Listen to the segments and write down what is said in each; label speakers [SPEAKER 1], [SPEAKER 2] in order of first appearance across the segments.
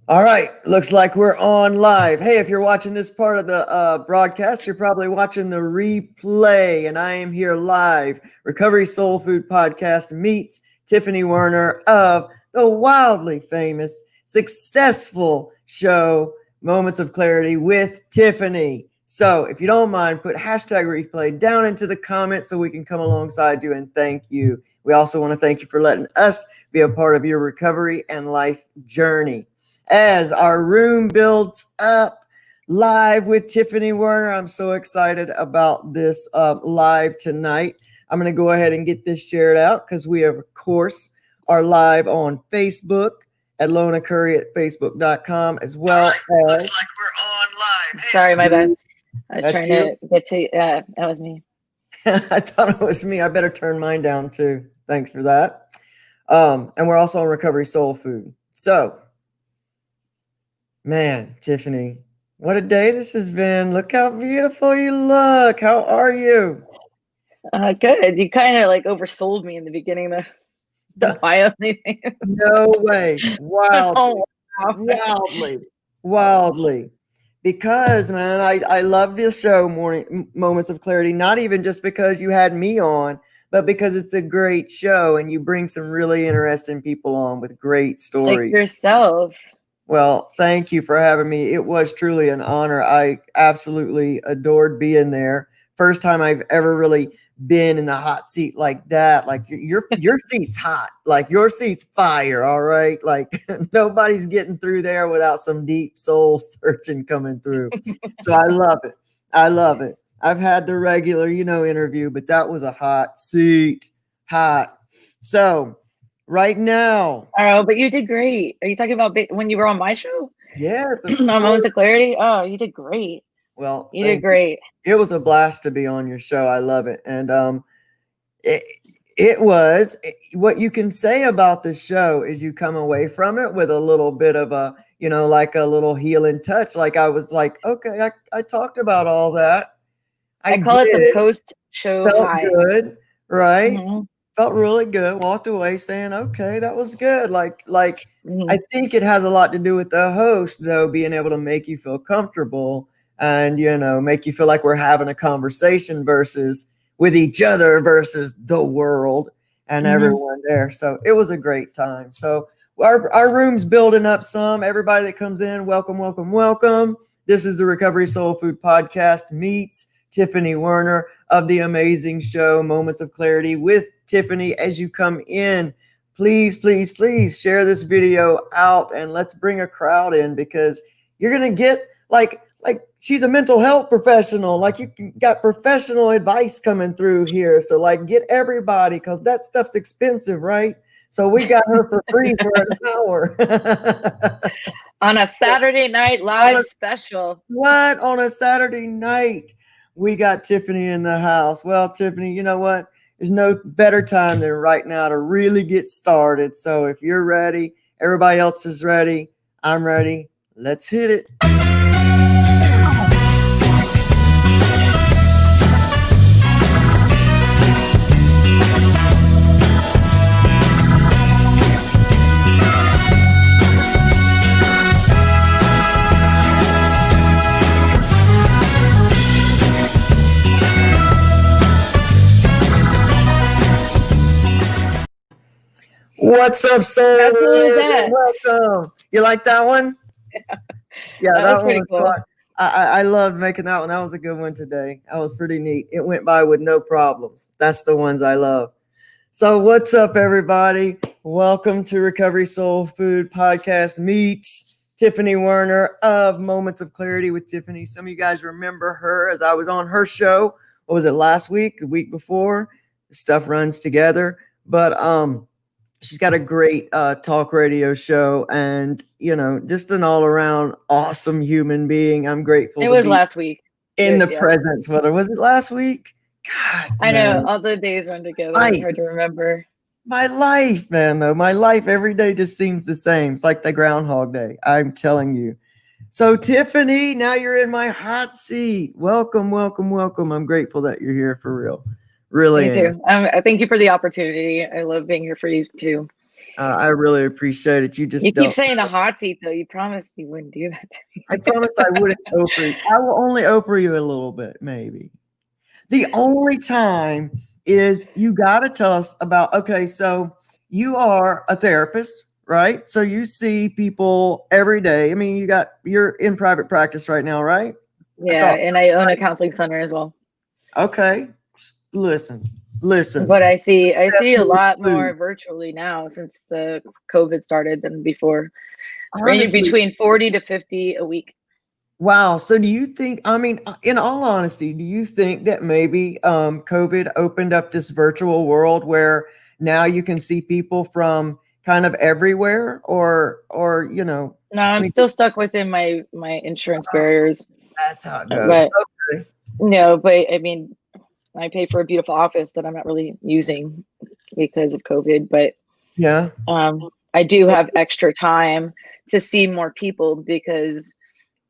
[SPEAKER 1] All right, looks like we're on live. Hey, if you're watching this part of the broadcast, you're probably watching the replay, and I am here live. Recovery Soul Food Podcast meets Tiffany Werhner of the wildly famous, successful show Moments of Clarity with Tiffany. So, if you don't mind, put hashtag replay down into the comments so we can come alongside you and thank you. We also want to thank you for letting us be a part of your recovery and life journey. As our room builds up live with Tiffany Werhner, I'm so excited about this live tonight. I'm going to go ahead and get this shared out because we, of course, are live on Facebook at Lona Curry at facebook.com as well as. Looks like we're on live. Hey.
[SPEAKER 2] Sorry, my bad. I was trying
[SPEAKER 1] you?
[SPEAKER 2] to get to, that was me.
[SPEAKER 1] I thought it was me. I better turn mine down too. Thanks for that. And we're also on Recovery Soul Food. So, man, Tiffany, what a day this has been. Look how beautiful you look. How are you?
[SPEAKER 2] Good. You kind of like oversold me in the beginning, the bio.
[SPEAKER 1] No way. Wildly.
[SPEAKER 2] Oh, wow.
[SPEAKER 1] Wildly. Because, man, I love this show, Moments of Clarity, not even just because you had me on, but because it's a great show and you bring some really interesting people on with great stories.
[SPEAKER 2] Like yourself.
[SPEAKER 1] Well, thank you for having me. It was truly an honor. I absolutely adored being there. First time I've ever really been in the hot seat like that. Like your seat's hot. Like your seat's fire, all right? Like nobody's getting through there without some deep soul searching coming through. So I love it. I love it. I've had the regular, interview, but that was a hot seat. Hot. So right now.
[SPEAKER 2] Oh, but you did great. Are you talking about when you were on my show?
[SPEAKER 1] Yes.
[SPEAKER 2] Moments of Clarity? Oh, you did great.
[SPEAKER 1] Well,
[SPEAKER 2] you did great.
[SPEAKER 1] It was a blast to be on your show. I love it. And it was what you can say about the show is you come away from it with a little bit of a, like a little healing touch. Like I was like, okay, I talked about all that.
[SPEAKER 2] I call it the post-show high.
[SPEAKER 1] Good, right?
[SPEAKER 2] Mm-hmm.
[SPEAKER 1] Felt really good. Walked away saying, okay, that was good. Like I think it has a lot to do with the host, though, being able to make you feel comfortable and, make you feel like we're having a conversation versus with each other versus the world and everyone there. So it was a great time. So our room's building up some. Everybody that comes in, welcome, welcome, welcome. This is the Recovery Soul Food Podcast meets Tiffany Werhner of the amazing show Moments of Clarity with Tiffany. As you come in, please, please, please share this video out and let's bring a crowd in because you're going to get like she's a mental health professional. Like you got professional advice coming through here. So like get everybody because that stuff's expensive, right? So we got her for free for an hour.
[SPEAKER 2] On a Saturday night live special.
[SPEAKER 1] What? On a Saturday night? We got Tiffany in the house. Well, Tiffany, you know what? There's no better time than right now to really get started. So if you're ready, everybody else is ready. I'm ready. Let's hit it. What's up, sir? Welcome. You like that one? Yeah,
[SPEAKER 2] that was pretty cool.
[SPEAKER 1] Fun. I loved making that one. That was a good one today. That was pretty neat. It went by with no problems. That's the ones I love. So what's up, everybody? Welcome to Recovery Soul Food Podcast meets Tiffany Werhner of Moments of Clarity with Tiffany. Some of you guys remember her as I was on her show. What was it, last week, the week before? Stuff runs together. But she's got a great talk radio show and, just an all around awesome human being. I'm grateful.
[SPEAKER 2] It was last week.
[SPEAKER 1] In the presence, whether was it last week? God,
[SPEAKER 2] I know all the days run together. It's hard to remember.
[SPEAKER 1] My life, man, though. My life every day just seems the same. It's like the Groundhog Day. I'm telling you. So, Tiffany, now you're in my hot seat. Welcome, welcome, welcome. I'm grateful that you're here for real. Really.
[SPEAKER 2] Me too. I thank you for the opportunity. I love being here for you too.
[SPEAKER 1] I really appreciate it. You
[SPEAKER 2] You
[SPEAKER 1] just
[SPEAKER 2] keep
[SPEAKER 1] don't.
[SPEAKER 2] saying the hot seat though. You promised you wouldn't do that to
[SPEAKER 1] I
[SPEAKER 2] me.
[SPEAKER 1] promise I wouldn't Oprah you. I will only Oprah you a little bit, maybe. The only time is you got to tell us about, okay, so you are a therapist, right? So you see people every day. I mean, you're in private practice right now, right? I
[SPEAKER 2] Yeah,
[SPEAKER 1] thought,
[SPEAKER 2] and I own a counseling center as well.
[SPEAKER 1] okay, listen, listen.
[SPEAKER 2] But I see a
[SPEAKER 1] Definitely
[SPEAKER 2] lot
[SPEAKER 1] food.
[SPEAKER 2] more virtually now since the COVID started than before. Ranging
[SPEAKER 1] Honestly,
[SPEAKER 2] between 40 to 50 a week.
[SPEAKER 1] wow. So do you think, I mean, in all honesty, do you think that maybe COVID opened up this virtual world where now you can see people from kind of everywhere or,
[SPEAKER 2] No,
[SPEAKER 1] I
[SPEAKER 2] I'm
[SPEAKER 1] mean,
[SPEAKER 2] still stuck within my insurance barriers.
[SPEAKER 1] that's how it goes.
[SPEAKER 2] But
[SPEAKER 1] Okay.
[SPEAKER 2] no, but I mean, I pay for a beautiful office that I'm not really using because of COVID, but
[SPEAKER 1] Yeah.
[SPEAKER 2] I do have extra time to see more people because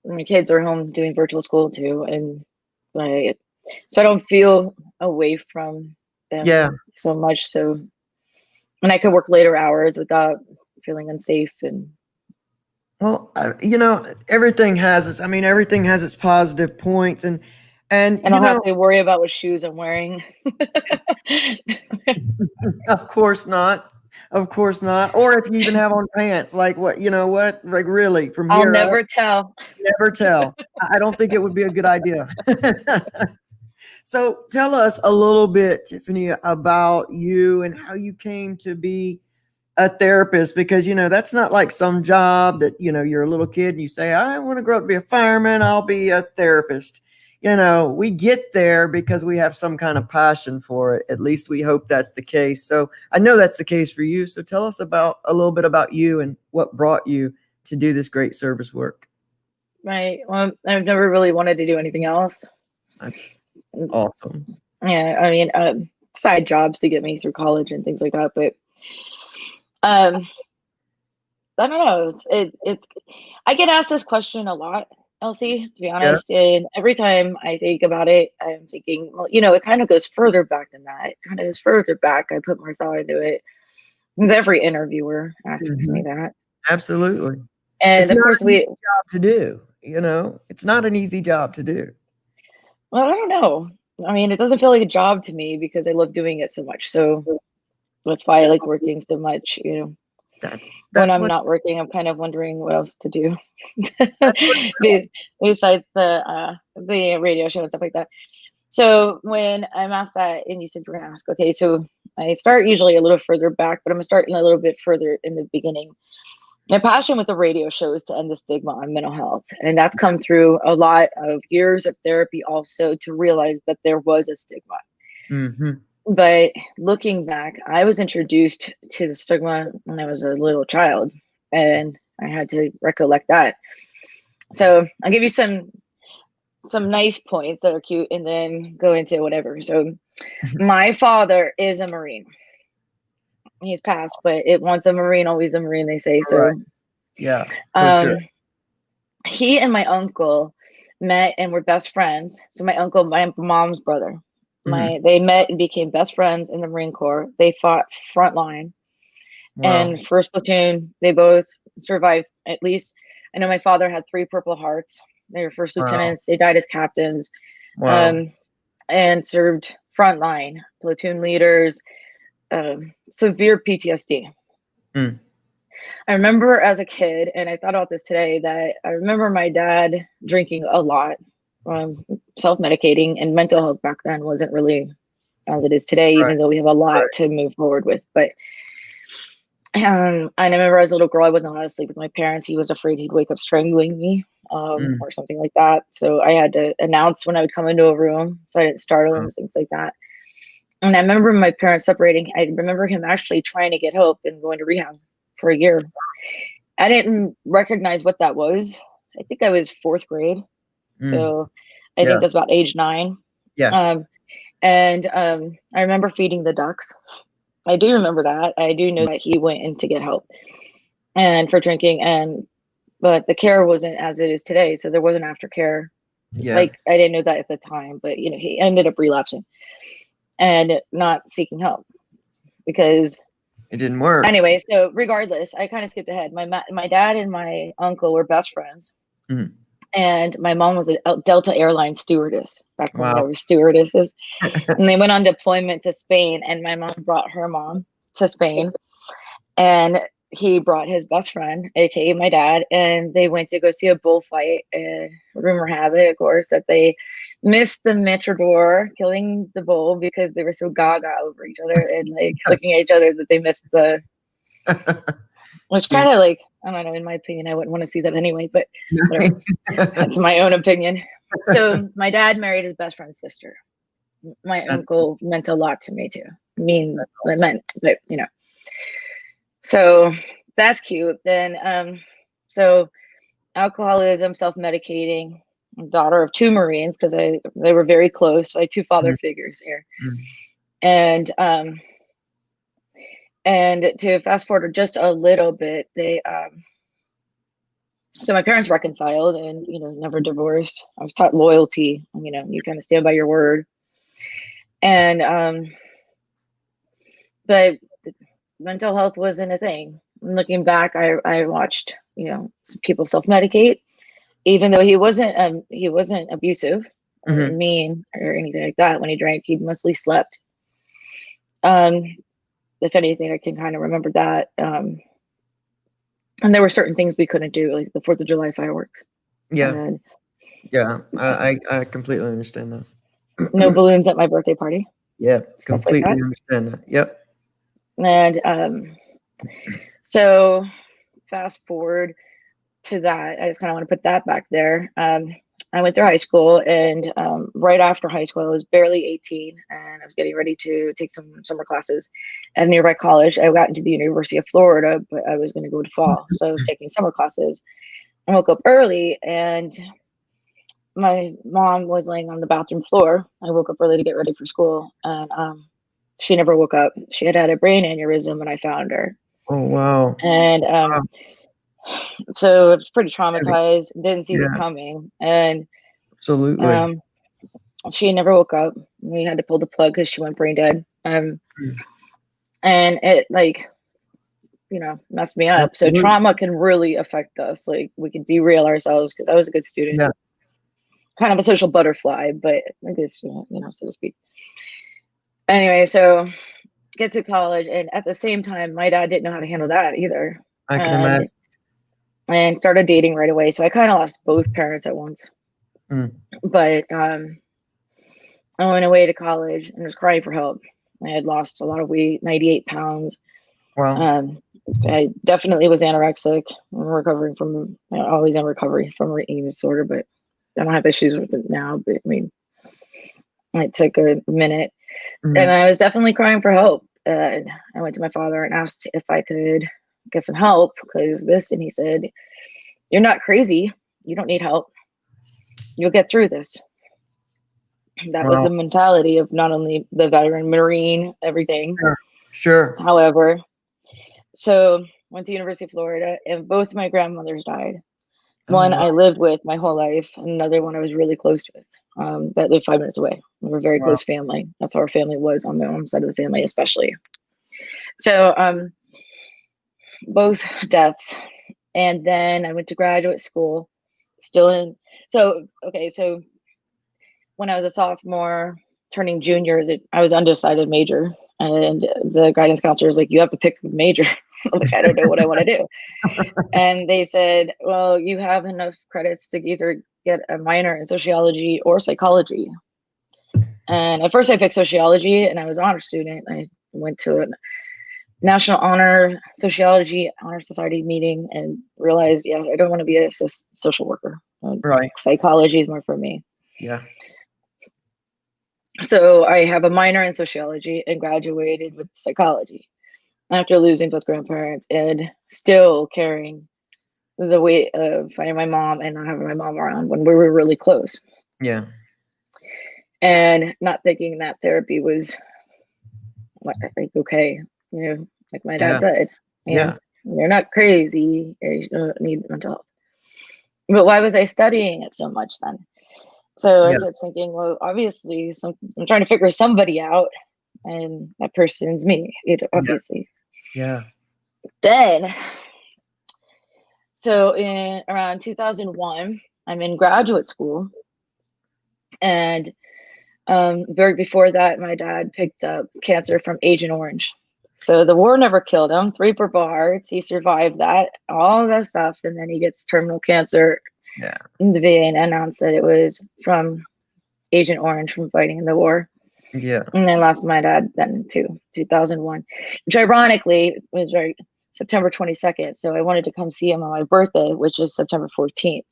[SPEAKER 2] my kids are home doing virtual school too, and like, so I don't feel away from them
[SPEAKER 1] Yeah.
[SPEAKER 2] so much. So, and I could work later hours without feeling unsafe. And
[SPEAKER 1] Well, everything has its positive points and
[SPEAKER 2] I don't have to worry about what shoes I'm wearing.
[SPEAKER 1] of course not. Of course not. Or if you even have on pants, like what, like really from
[SPEAKER 2] I'll
[SPEAKER 1] here up,
[SPEAKER 2] never tell.
[SPEAKER 1] never tell. I don't think it would be a good idea. So tell us a little bit, Tiffany, about you and how you came to be a therapist, because that's not like some job that you're a little kid and you say, I want to grow up to be a fireman, I'll be a therapist. We get there because we have some kind of passion for it. At least we hope that's the case. So I know that's the case for you. So tell us about a little bit about you and what brought you to do this great service work.
[SPEAKER 2] Right. Well, I've never really wanted to do anything else.
[SPEAKER 1] That's awesome.
[SPEAKER 2] Yeah, I mean, side jobs to get me through college and things like that. But um, I don't know. It's. I get asked this question a lot, Elsie, to be
[SPEAKER 1] Yeah.
[SPEAKER 2] honest. And every time I think about it, I'm thinking, well, it kind of goes further back than that. It kind of goes further back. I put more thought into it. Because every interviewer asks me
[SPEAKER 1] Mhm.
[SPEAKER 2] that.
[SPEAKER 1] Absolutely.
[SPEAKER 2] And
[SPEAKER 1] It's
[SPEAKER 2] of
[SPEAKER 1] not
[SPEAKER 2] course,
[SPEAKER 1] an easy job to do. It's not an easy job to do.
[SPEAKER 2] well, I don't know. I mean, it doesn't feel like a job to me because I love doing it so much. So that's why I like working so much.
[SPEAKER 1] That's
[SPEAKER 2] When
[SPEAKER 1] that's
[SPEAKER 2] I'm
[SPEAKER 1] what
[SPEAKER 2] not working, I'm kind of wondering what else to do
[SPEAKER 1] that's what
[SPEAKER 2] besides the radio show and stuff like that. So when I'm asked that, and you said you were gonna ask, okay, so I start usually a little further back, but I'm starting a little bit further in the beginning. My passion with the radio show is to end the stigma on mental health, and that's come through a lot of years of therapy, also to realize that there was a stigma.
[SPEAKER 1] Mhm.
[SPEAKER 2] But looking back, I was introduced to the stigma when I was a little child, and I had to recollect that. So I'll give you some nice points that are cute, and then go into whatever. So my father is a Marine. He's passed, but it once a Marine, always a Marine, they say.
[SPEAKER 1] Right.
[SPEAKER 2] So
[SPEAKER 1] Yeah, for sure.
[SPEAKER 2] um, he and my uncle met and were best friends. So my uncle, my mom's brother,
[SPEAKER 1] Mhm.
[SPEAKER 2] they met and became best friends in the Marine Corps. They fought frontline.
[SPEAKER 1] Wow.
[SPEAKER 2] And first platoon, they both survived. At least I know my father had 3 Purple Hearts. They were first
[SPEAKER 1] Wow.
[SPEAKER 2] lieutenants. They died as captains,
[SPEAKER 1] Wow.
[SPEAKER 2] um, and served frontline, platoon leaders, severe PTSD.
[SPEAKER 1] Mm.
[SPEAKER 2] I remember as a kid, and I thought about this today, that I remember my dad drinking a lot, um, self-medicating, and mental health back then wasn't really as it is today,
[SPEAKER 1] Right.
[SPEAKER 2] even though we have a lot
[SPEAKER 1] Right.
[SPEAKER 2] to move forward with. But I remember as a little girl, I wasn't allowed to sleep with my parents. He was afraid he'd wake up strangling me,
[SPEAKER 1] Mm.
[SPEAKER 2] or something like that. So I had to announce when I would come into a room so I didn't startle
[SPEAKER 1] Wow.
[SPEAKER 2] him, things like that. And I remember my parents separating. I remember him actually trying to get help and going to rehab for a year. I didn't recognize what that was. I think I was 4th grade.
[SPEAKER 1] Mm.
[SPEAKER 2] So I think
[SPEAKER 1] Yeah.
[SPEAKER 2] that's about age 9.
[SPEAKER 1] Yeah.
[SPEAKER 2] Um, and I remember feeding the ducks. I do remember that. I do know that he went in to get help and for drinking, but the care wasn't as it is today. So there wasn't aftercare.
[SPEAKER 1] Yeah.
[SPEAKER 2] Like, I didn't know that at the time, but he ended up relapsing and not seeking help because
[SPEAKER 1] It didn't work.
[SPEAKER 2] Anyway, so regardless, I kind of skipped ahead. My dad and my uncle were best friends,
[SPEAKER 1] Mhm.
[SPEAKER 2] and my mom was a Delta Airlines stewardess back when
[SPEAKER 1] Wow.
[SPEAKER 2] there were stewardesses, and they went on deployment to Spain. And my mom brought her mom to Spain, and he brought his best friend, aka my dad, and they went to go see a bullfight. And rumor has it, of course, that they missed the matador killing the bull because they were so gaga over each other and like looking at each other that they missed the. Which
[SPEAKER 1] Yeah.
[SPEAKER 2] kind of like, I don't know, in my opinion, I wouldn't want to see that anyway, but whatever. That's my own opinion. So my dad married his best friend's sister. My uncle meant a lot to me too. It meant that, So that's cute. Then, so alcoholism, self-medicating, daughter of two Marines, because they were very close. So I had two father figures here. And to fast forward just a little bit, so my parents reconciled and, never divorced. I was taught loyalty, you kind of stand by your word. And, but mental health wasn't a thing. Looking back, I watched, some people self-medicate, even though he wasn't abusive or mean or anything like that. When he drank, he mostly slept. If anything, I can kind of remember that. And there were certain things we couldn't do, like the 4th of July fireworks.
[SPEAKER 1] Yeah.
[SPEAKER 2] And
[SPEAKER 1] Yeah. I completely understand that.
[SPEAKER 2] no balloons at my birthday party.
[SPEAKER 1] Yeah.
[SPEAKER 2] Stuff
[SPEAKER 1] Completely
[SPEAKER 2] like that.
[SPEAKER 1] understand that. Yep.
[SPEAKER 2] And so fast forward to that, I just kind of want to put that back there. I went through high school, and right after high school, I was barely 18, and I was getting ready to take some summer classes at a nearby college. I got into the University of Florida, but I was going to go to fall, so I was taking summer classes. I woke up early, and my mom was laying on the bathroom floor. I woke up early to get ready for school, and she never woke up. She had a brain aneurysm when I found her.
[SPEAKER 1] Oh, wow.
[SPEAKER 2] And
[SPEAKER 1] Wow.
[SPEAKER 2] so I was pretty traumatized, didn't see
[SPEAKER 1] Yeah.
[SPEAKER 2] it coming. And
[SPEAKER 1] Absolutely.
[SPEAKER 2] she never woke up. We had to pull the plug because she went brain dead. And it messed me up. So
[SPEAKER 1] Absolutely.
[SPEAKER 2] trauma can really affect us. Like we can derail ourselves, because I was a good student.
[SPEAKER 1] Yeah.
[SPEAKER 2] Kind of a social butterfly, but a good student, so to speak. Anyway, so get to college, and at the same time, my dad didn't know how to handle that either.
[SPEAKER 1] I can imagine.
[SPEAKER 2] And started dating right away. So I kind of lost both parents at once. But I went away to college and was crying for help. I had lost a lot of weight, 98 pounds.
[SPEAKER 1] Wow.
[SPEAKER 2] I definitely was anorexic. I'm always in recovery from an eating disorder, but I don't have issues with it now. But I mean, it took a minute. And I was definitely crying for help. I went to my father and asked if I could get some help because this, and he said, "You're not crazy. You don't need help. You'll get through this." That was the mentality of not only the veteran Marine, everything.
[SPEAKER 1] Sure.
[SPEAKER 2] However, so went to University of Florida, and both my grandmothers died. One I lived with my whole life, and another one I was really close with, that lived 5 minutes away. We were a very close family. That's how our family was on my mom's side of the family, especially. So both deaths. And then I went to graduate school, still in. So when I was a sophomore turning junior, I was undecided major, and the guidance counselor was like, "You have to pick a major." I'm like, "I don't know what I want to do." And they said, "Well, you have enough credits to either get a minor in sociology or psychology." And at first I picked sociology, and I was an honor student. I went to a National Honor Sociology Honor Society meeting and realized, I don't want to be a social worker.
[SPEAKER 1] Right.
[SPEAKER 2] Psychology is more for me.
[SPEAKER 1] Yeah.
[SPEAKER 2] So I have a minor in sociology and graduated with psychology after losing both grandparents and still carrying the weight of finding my mom and not having my mom around when we were really close.
[SPEAKER 1] Yeah.
[SPEAKER 2] And not thinking that therapy was like okay, like my dad said, you're not crazy, you don't need mental health. But why was I studying it so much then? So I kept thinking, well, obviously I'm trying to figure somebody out, and that person's me, obviously.
[SPEAKER 1] Yeah.
[SPEAKER 2] Then, so in around 2001, I'm in graduate school, and very before that, my dad picked up cancer from Agent Orange. So the war never killed him. 3 Purple Hearts. He survived that, all that stuff, and then he gets terminal cancer
[SPEAKER 1] Yeah.
[SPEAKER 2] in the VA and announced that it was from Agent Orange from fighting in the war.
[SPEAKER 1] Yeah.
[SPEAKER 2] And I lost my dad then too, 2001, which ironically was very September 22nd. So I wanted to come see him on my birthday, which is September 14th.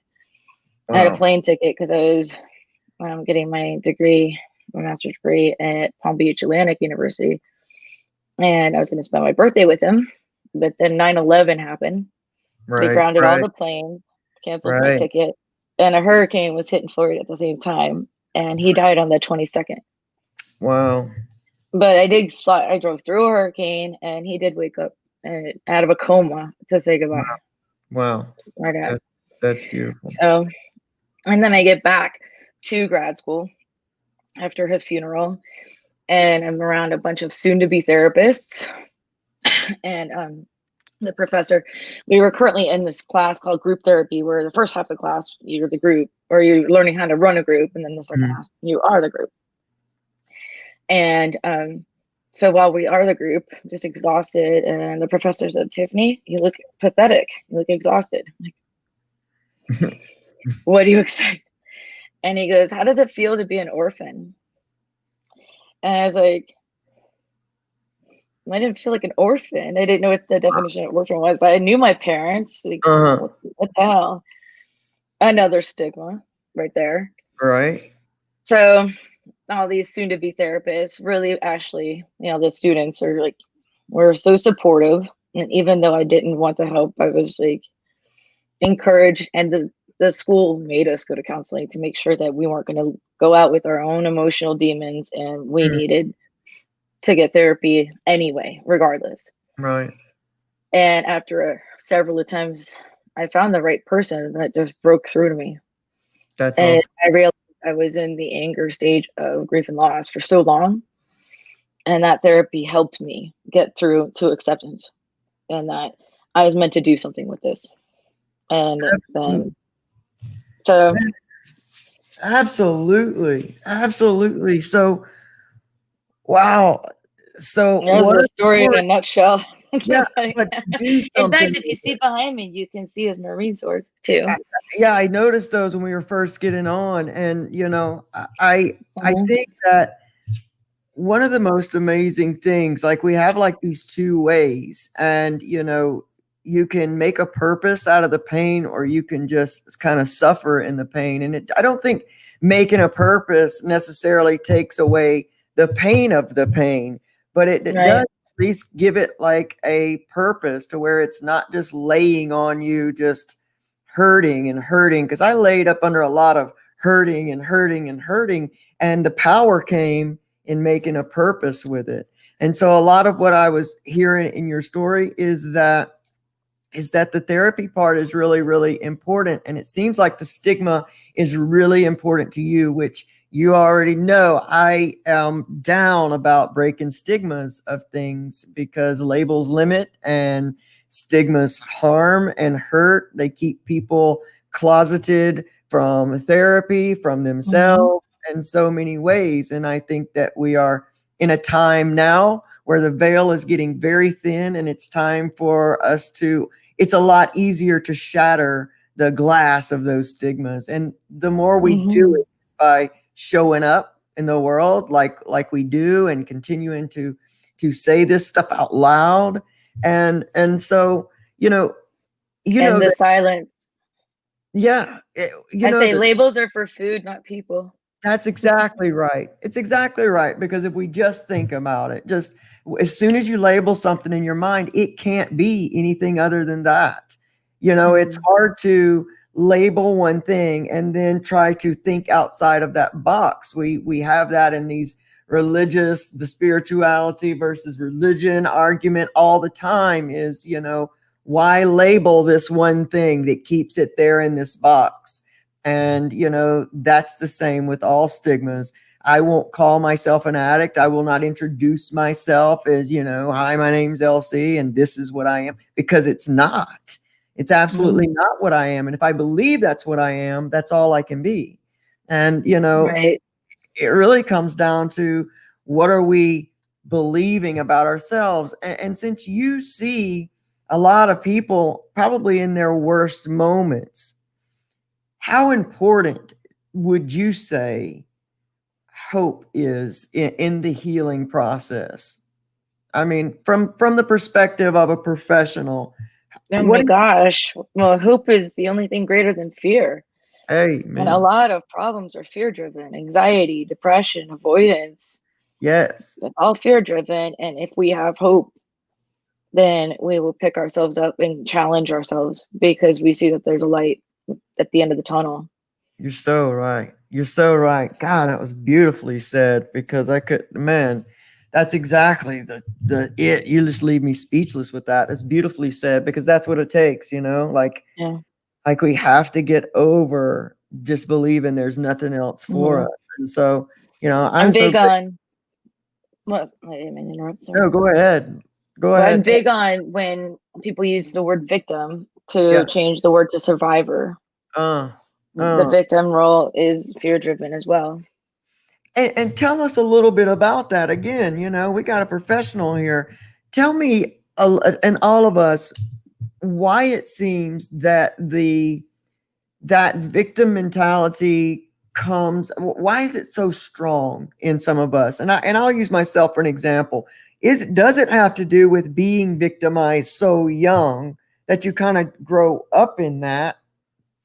[SPEAKER 2] I had a
[SPEAKER 1] Wow.
[SPEAKER 2] plane ticket because I was getting my degree, my master's degree at Palm Beach Atlantic University. And I was going to spend my birthday with him. But then 9/11 happened. They
[SPEAKER 1] Right.
[SPEAKER 2] grounded all
[SPEAKER 1] Right.
[SPEAKER 2] the planes, canceled my
[SPEAKER 1] Right.
[SPEAKER 2] ticket, and a hurricane was hitting Florida at the same time. And he died on the 22nd.
[SPEAKER 1] Wow.
[SPEAKER 2] But I did fly, I drove through a hurricane, and he did wake up out of a coma to say goodbye.
[SPEAKER 1] Wow.
[SPEAKER 2] My dad.
[SPEAKER 1] That's beautiful.
[SPEAKER 2] So, and then I get back to grad school after his funeral, and I'm around a bunch of soon-to-be therapists, and the professor. We were currently in this class called group therapy, where the first half of the class you're the group, or you're learning how to run a group, and then the second half you are the group. And so while we are the group, just exhausted, and the professor said, "Tiffany, you look pathetic. You look exhausted." I'm like, what do you expect? And he goes, "How does it feel to be an orphan?" And I was like, I didn't feel like an orphan. I didn't know what the definition of orphan was, but I knew my parents. Like,
[SPEAKER 1] Uh-huh.
[SPEAKER 2] what the hell? Another stigma right there.
[SPEAKER 1] Right.
[SPEAKER 2] So all these soon-to-be therapists really actually, the students are like, were so supportive. And even though I didn't want to help, I was like encouraged. And the school made us go to counseling to make sure that we weren't going to go out with our own emotional demons, and we
[SPEAKER 1] Mm.
[SPEAKER 2] needed to get therapy anyway, regardless.
[SPEAKER 1] Right.
[SPEAKER 2] And after several attempts, I found the right person that just broke through to me.
[SPEAKER 1] That's
[SPEAKER 2] And
[SPEAKER 1] awesome.
[SPEAKER 2] I realized I was in the anger stage of grief and loss for so long. And that therapy helped me get through to acceptance, and that I was meant to do something with this. And then, so
[SPEAKER 1] Absolutely. Absolutely. So, wow. So
[SPEAKER 2] that's
[SPEAKER 1] what
[SPEAKER 2] the
[SPEAKER 1] a
[SPEAKER 2] story in
[SPEAKER 1] story.
[SPEAKER 2] a nutshell.
[SPEAKER 1] Yeah, but to do
[SPEAKER 2] In
[SPEAKER 1] something
[SPEAKER 2] fact, if you
[SPEAKER 1] with
[SPEAKER 2] see
[SPEAKER 1] it.
[SPEAKER 2] behind me, you can see his marine swords too.
[SPEAKER 1] Yeah, I noticed those when we were first getting on, and I
[SPEAKER 2] Mhm.
[SPEAKER 1] think that one of the most amazing things, like we have like these two ways, and you can make a purpose out of the pain, or you can just kind of suffer in the pain. And I don't think making a purpose necessarily takes away the pain of the pain, but it does
[SPEAKER 2] Right.
[SPEAKER 1] at least give it like a purpose to where it's not just laying on you, just hurting and hurting. Because I laid up under a lot of hurting and hurting and hurting, and the power came in making a purpose with it. And so a lot of what I was hearing in your story is that the therapy part is really, really important. And it seems like the stigma is really important to you, which you already know. I am down about breaking stigmas of things, because labels limit and stigmas harm and hurt. They keep people closeted from therapy, from
[SPEAKER 2] Mm-hmm.
[SPEAKER 1] themselves, in so many ways. And I think that we are in a time now where the veil is getting very thin, and it's time for us to, it's a lot easier to shatter the glass of those stigmas. And the more we do
[SPEAKER 2] Mm-hmm.
[SPEAKER 1] it by showing up in the world like we do, and continuing to say this stuff out loud. And so,
[SPEAKER 2] And the
[SPEAKER 1] that,
[SPEAKER 2] silence.
[SPEAKER 1] yeah,
[SPEAKER 2] I say
[SPEAKER 1] that
[SPEAKER 2] labels are for food, not people.
[SPEAKER 1] that's exactly right. It's exactly right. Because if we just think about it, just as soon as you label something in your mind, it can't be anything other than that. It's
[SPEAKER 2] Mm-hmm.
[SPEAKER 1] hard to label one thing and then try to think outside of that box. We have that in these the spirituality versus religion argument all the time is, why label this one thing that keeps it there in this box? And that's the same with all stigmas. I won't call myself an addict. I will not introduce myself as, hi, my name's LC and this is what I am, because it's not. It's absolutely not what I am. And if I believe that's what I am, that's all I can be. And,
[SPEAKER 2] Right.
[SPEAKER 1] it really comes down to, what are we believing about ourselves? And since you see a lot of people probably in their worst moments, how important would you say hope is in the healing process? I mean, from the perspective of a professional,
[SPEAKER 2] Oh
[SPEAKER 1] what
[SPEAKER 2] my
[SPEAKER 1] do
[SPEAKER 2] gosh. Well, hope is the only thing greater than fear.
[SPEAKER 1] hey,
[SPEAKER 2] And a
[SPEAKER 1] man.
[SPEAKER 2] lot of problems are fear driven, anxiety, depression, avoidance.
[SPEAKER 1] Yes.
[SPEAKER 2] It's all fear driven. And if we have hope, then we will pick ourselves up and challenge ourselves because we see that there's a light at the end of the tunnel.
[SPEAKER 1] You're so right. You're so right. God, that was beautifully said, because man, that's exactly the it. You just leave me speechless with that. It's beautifully said, because that's what it takes,
[SPEAKER 2] Yeah.
[SPEAKER 1] like we have to get over just believing there's nothing else for
[SPEAKER 2] Mhm.
[SPEAKER 1] us. And so, I'm
[SPEAKER 2] I'm
[SPEAKER 1] so
[SPEAKER 2] big
[SPEAKER 1] great.
[SPEAKER 2] on what I didn't mean to interrupt, sorry.
[SPEAKER 1] No, go ahead. Go
[SPEAKER 2] Well, I'm
[SPEAKER 1] ahead.
[SPEAKER 2] big on when people use the word victim
[SPEAKER 1] Yeah.
[SPEAKER 2] to change the word to survivor.
[SPEAKER 1] Uh,
[SPEAKER 2] The
[SPEAKER 1] uh,
[SPEAKER 2] victim role is fear driven as well.
[SPEAKER 1] and tell us a little bit about that again. We got a professional here. Tell me, and all of us, why it seems that that victim mentality why is it so strong in some of us? And I'll use myself for an example. Does it have to do with being victimized so young that you kind of grow up in that?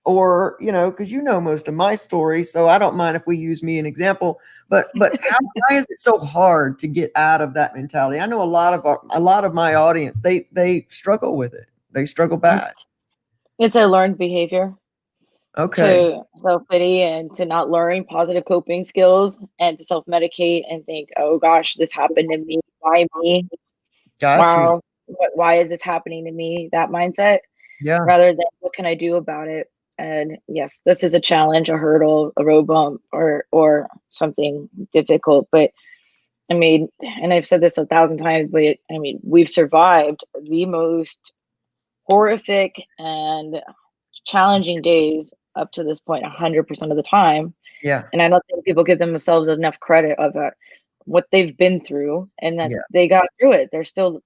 [SPEAKER 1] Or, because most of my story, so I don't mind if we use me an example, but why is it so hard to get out of that mentality? I know a lot of my audience, they struggle with it. They struggle bad.
[SPEAKER 2] It's a learned behavior
[SPEAKER 1] Okay.
[SPEAKER 2] to self-pity and to not learn positive coping skills and to self-medicate and think, oh gosh, this happened to me. Why me?
[SPEAKER 1] Got you.
[SPEAKER 2] Wow, why is this happening to me? That mindset,
[SPEAKER 1] Yeah.
[SPEAKER 2] rather than what can I do about it? And yes, this is a challenge, a hurdle, a road bump, or something difficult. But I mean, and I've said this 1,000 times, but I mean, we've survived the most horrific and challenging days up to this point 100% of the time.
[SPEAKER 1] Yeah.
[SPEAKER 2] And I don't think people give themselves enough credit of what they've been through and that
[SPEAKER 1] Yeah.
[SPEAKER 2] they got through it. They're still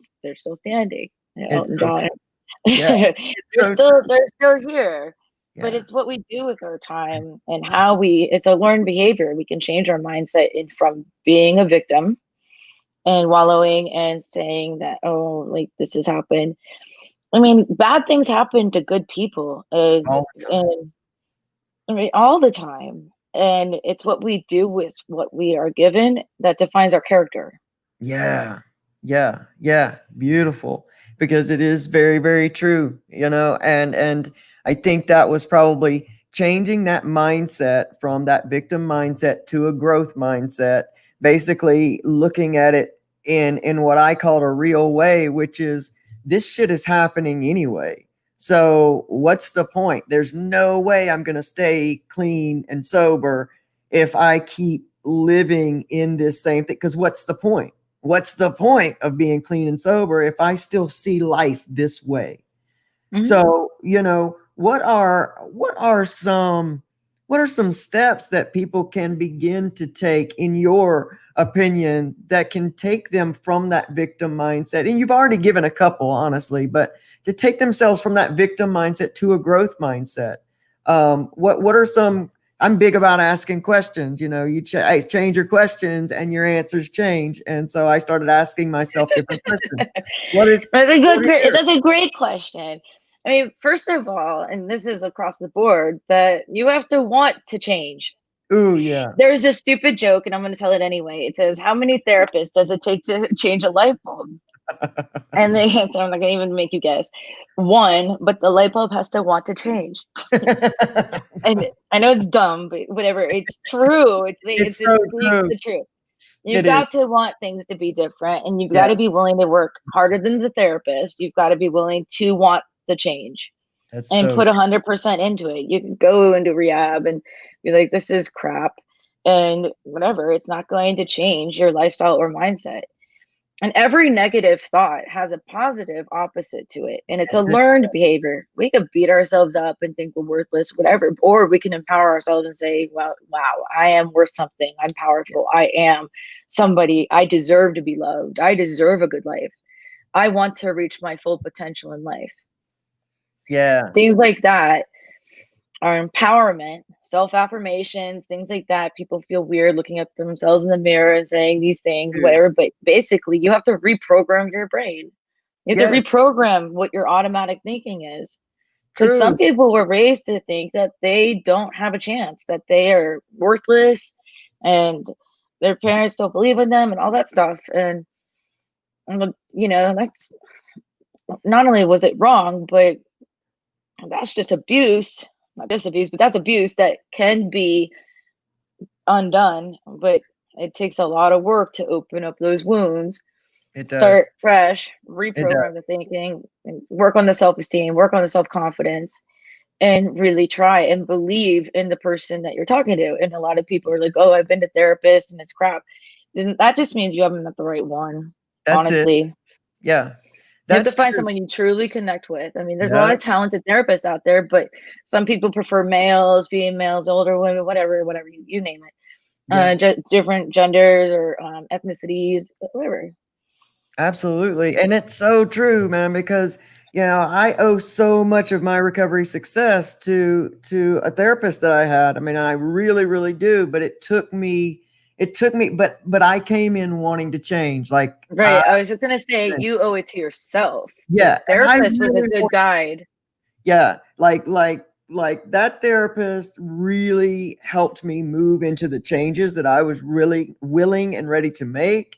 [SPEAKER 2] standing.
[SPEAKER 1] It's
[SPEAKER 2] Elton
[SPEAKER 1] so
[SPEAKER 2] John.
[SPEAKER 1] true. Yeah. It's so true.
[SPEAKER 2] They're still here. But
[SPEAKER 1] Yeah.
[SPEAKER 2] it's what we do with our time and how it's a learned behavior. We can change our mindset from being a victim and wallowing and saying that, oh, like this has happened. I mean, bad things happen to good people,
[SPEAKER 1] All the time.
[SPEAKER 2] and I mean, all the time. And it's what we do with what we are given that defines our character.
[SPEAKER 1] Yeah. Yeah. Yeah. Beautiful. Because it is very, very true, and I think that was probably changing that mindset from that victim mindset to a growth mindset, basically looking at it in what I called a real way, which is, this shit is happening anyway. So what's the point? There's no way I'm going to stay clean and sober if I keep living in this same thing. Because what's the point? What's the point of being clean and sober if I still see life this way?
[SPEAKER 2] Mhm.
[SPEAKER 1] So, what are some steps that people can begin to take, in your opinion, that can take them from that victim mindset? And you've already given a couple, honestly, but to take themselves from that victim mindset to a growth mindset. What are some? I'm big about asking questions. You change your questions and your answers change. And so I started asking myself different questions. What is what are yours?
[SPEAKER 2] That's a great question. I mean, first of all, and this is across the board, that you have to want to change.
[SPEAKER 1] Ooh, yeah.
[SPEAKER 2] There's a stupid joke, and I'm going to tell it anyway. It says, "How many therapists does it take to change a light bulb?" And the answer, I'm not going to even make you guess. One, but the light bulb has to want to change. And I know it's dumb, but whatever. It's true. It
[SPEAKER 1] It's so
[SPEAKER 2] just speaks
[SPEAKER 1] true.
[SPEAKER 2] the truth. You've
[SPEAKER 1] It is.
[SPEAKER 2] got to want things to be different, and you've got
[SPEAKER 1] Yeah,
[SPEAKER 2] to be willing to work harder than the therapist. You've got to be willing to want the change
[SPEAKER 1] that's
[SPEAKER 2] and
[SPEAKER 1] so
[SPEAKER 2] put 100% into it. You can go into rehab and be like, this is crap. and whatever, it's not going to change your lifestyle or mindset. And every negative thought has a positive opposite to it. And it's a
[SPEAKER 1] Yes,
[SPEAKER 2] learned behavior. We could beat ourselves up and think we're worthless, whatever, or we can empower ourselves and say, well, wow, I am worth something. I'm powerful. I am somebody. I deserve to be loved. I deserve a good life. I want to reach my full potential in life.
[SPEAKER 1] yeah,
[SPEAKER 2] Things like that are empowerment, self-affirmations, things like that. People feel weird looking at themselves in the mirror and saying these things,
[SPEAKER 1] dude.
[SPEAKER 2] whatever. But basically, you have to reprogram your brain. You have to
[SPEAKER 1] Yes,
[SPEAKER 2] reprogram what your automatic thinking is. Because some
[SPEAKER 1] true.
[SPEAKER 2] people were raised to think that they don't have a chance, that they are worthless, and their parents don't believe in them, and all that stuff. And you know, that's not only was it wrong, but that's just abuse. Not just abuse, but that's abuse that can be undone. But it takes a lot of work to open up those wounds,
[SPEAKER 1] It
[SPEAKER 2] start
[SPEAKER 1] does.
[SPEAKER 2] fresh,
[SPEAKER 1] It does.
[SPEAKER 2] reprogram the thinking, and work on the self-esteem, work on the self-confidence, and really try and believe in the person that you're talking to. And a lot of people are like, oh, I've been to therapists and it's crap. Then that just means you haven't met the right one,
[SPEAKER 1] That's it.
[SPEAKER 2] honestly.
[SPEAKER 1] Yeah,
[SPEAKER 2] You have to
[SPEAKER 1] that's
[SPEAKER 2] find
[SPEAKER 1] true.
[SPEAKER 2] someone you truly connect with. I mean, there's a lot
[SPEAKER 1] Yep.
[SPEAKER 2] of talented therapists out there, but some people prefer males, females, older women, whatever you name it.
[SPEAKER 1] Yeah.
[SPEAKER 2] Different genders or ethnicities, whatever.
[SPEAKER 1] Absolutely. And it's so true, man, because I owe so much of my recovery success to a therapist that I had. I mean, I really, really do, but it took me but I came in wanting to change. Like
[SPEAKER 2] Right. I was just gonna say you owe it to yourself. The
[SPEAKER 1] yeah, and I
[SPEAKER 2] therapist was a
[SPEAKER 1] really
[SPEAKER 2] good guide.
[SPEAKER 1] yeah, like that therapist really helped me move into the changes that I was really willing and ready to make.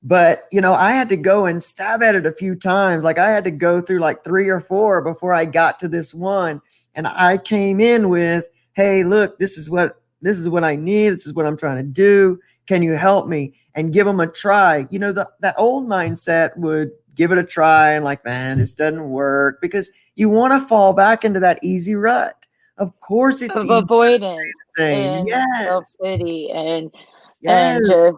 [SPEAKER 1] But, I had to go and stab at it a few times. Like I had to go through like 3 or 4 before I got to this one. And I came in with, "Hey, look, this is what I need. This is what I'm trying to do. Can you help me?" And give them a try. That old mindset would give it a try and like, "Man, this doesn't work," because you want to fall back into that easy rut. Of course it's
[SPEAKER 2] Of
[SPEAKER 1] easy to
[SPEAKER 2] avoidance
[SPEAKER 1] stay the same.
[SPEAKER 2] and
[SPEAKER 1] Yes.
[SPEAKER 2] self-pity and
[SPEAKER 1] Yes.
[SPEAKER 2] just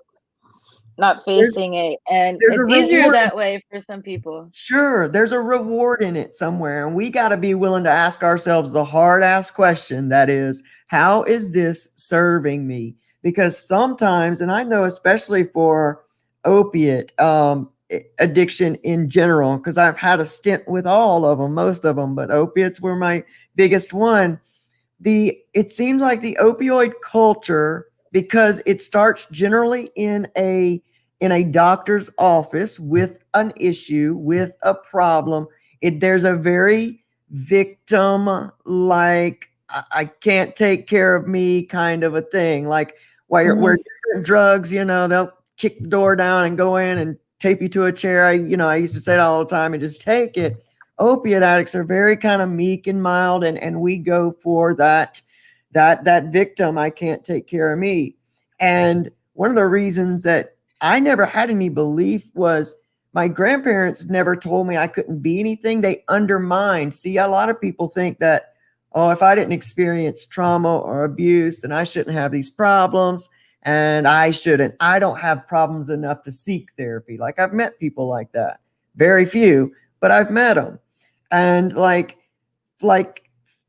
[SPEAKER 2] not
[SPEAKER 1] There's
[SPEAKER 2] facing it. And
[SPEAKER 1] there's a
[SPEAKER 2] it's easier
[SPEAKER 1] reward.
[SPEAKER 2] that way for some people.
[SPEAKER 1] Sure, there's a reward in it somewhere, and we got to be willing to ask ourselves the hard ass question, that is, how is this serving me? Because sometimes, and I know especially for opiate addiction in general, because I've had a stint with all of them, most of them, but opiates were my biggest one. It seems like the opioid culture, because it starts generally in a doctor's office with an issue, with a problem. There's a very victim like, I can't take care of me kind of a thing. Like where
[SPEAKER 2] Mhm.
[SPEAKER 1] different drugs, they'll kick the door down and go in and tape you to a chair. I used to say it all the time and just take it. Opiate addicts are very kind of meek and mild, and we go for that victim. I can't take care of me. And one of the reasons that I never had any belief was my grandparents never told me I couldn't be anything. They undermined. See, a lot of people think that, oh, if I didn't experience trauma or abuse, then I shouldn't have these problems. And I don't have problems enough to seek therapy. Like I've met people like that. Very few, but I've met them. And like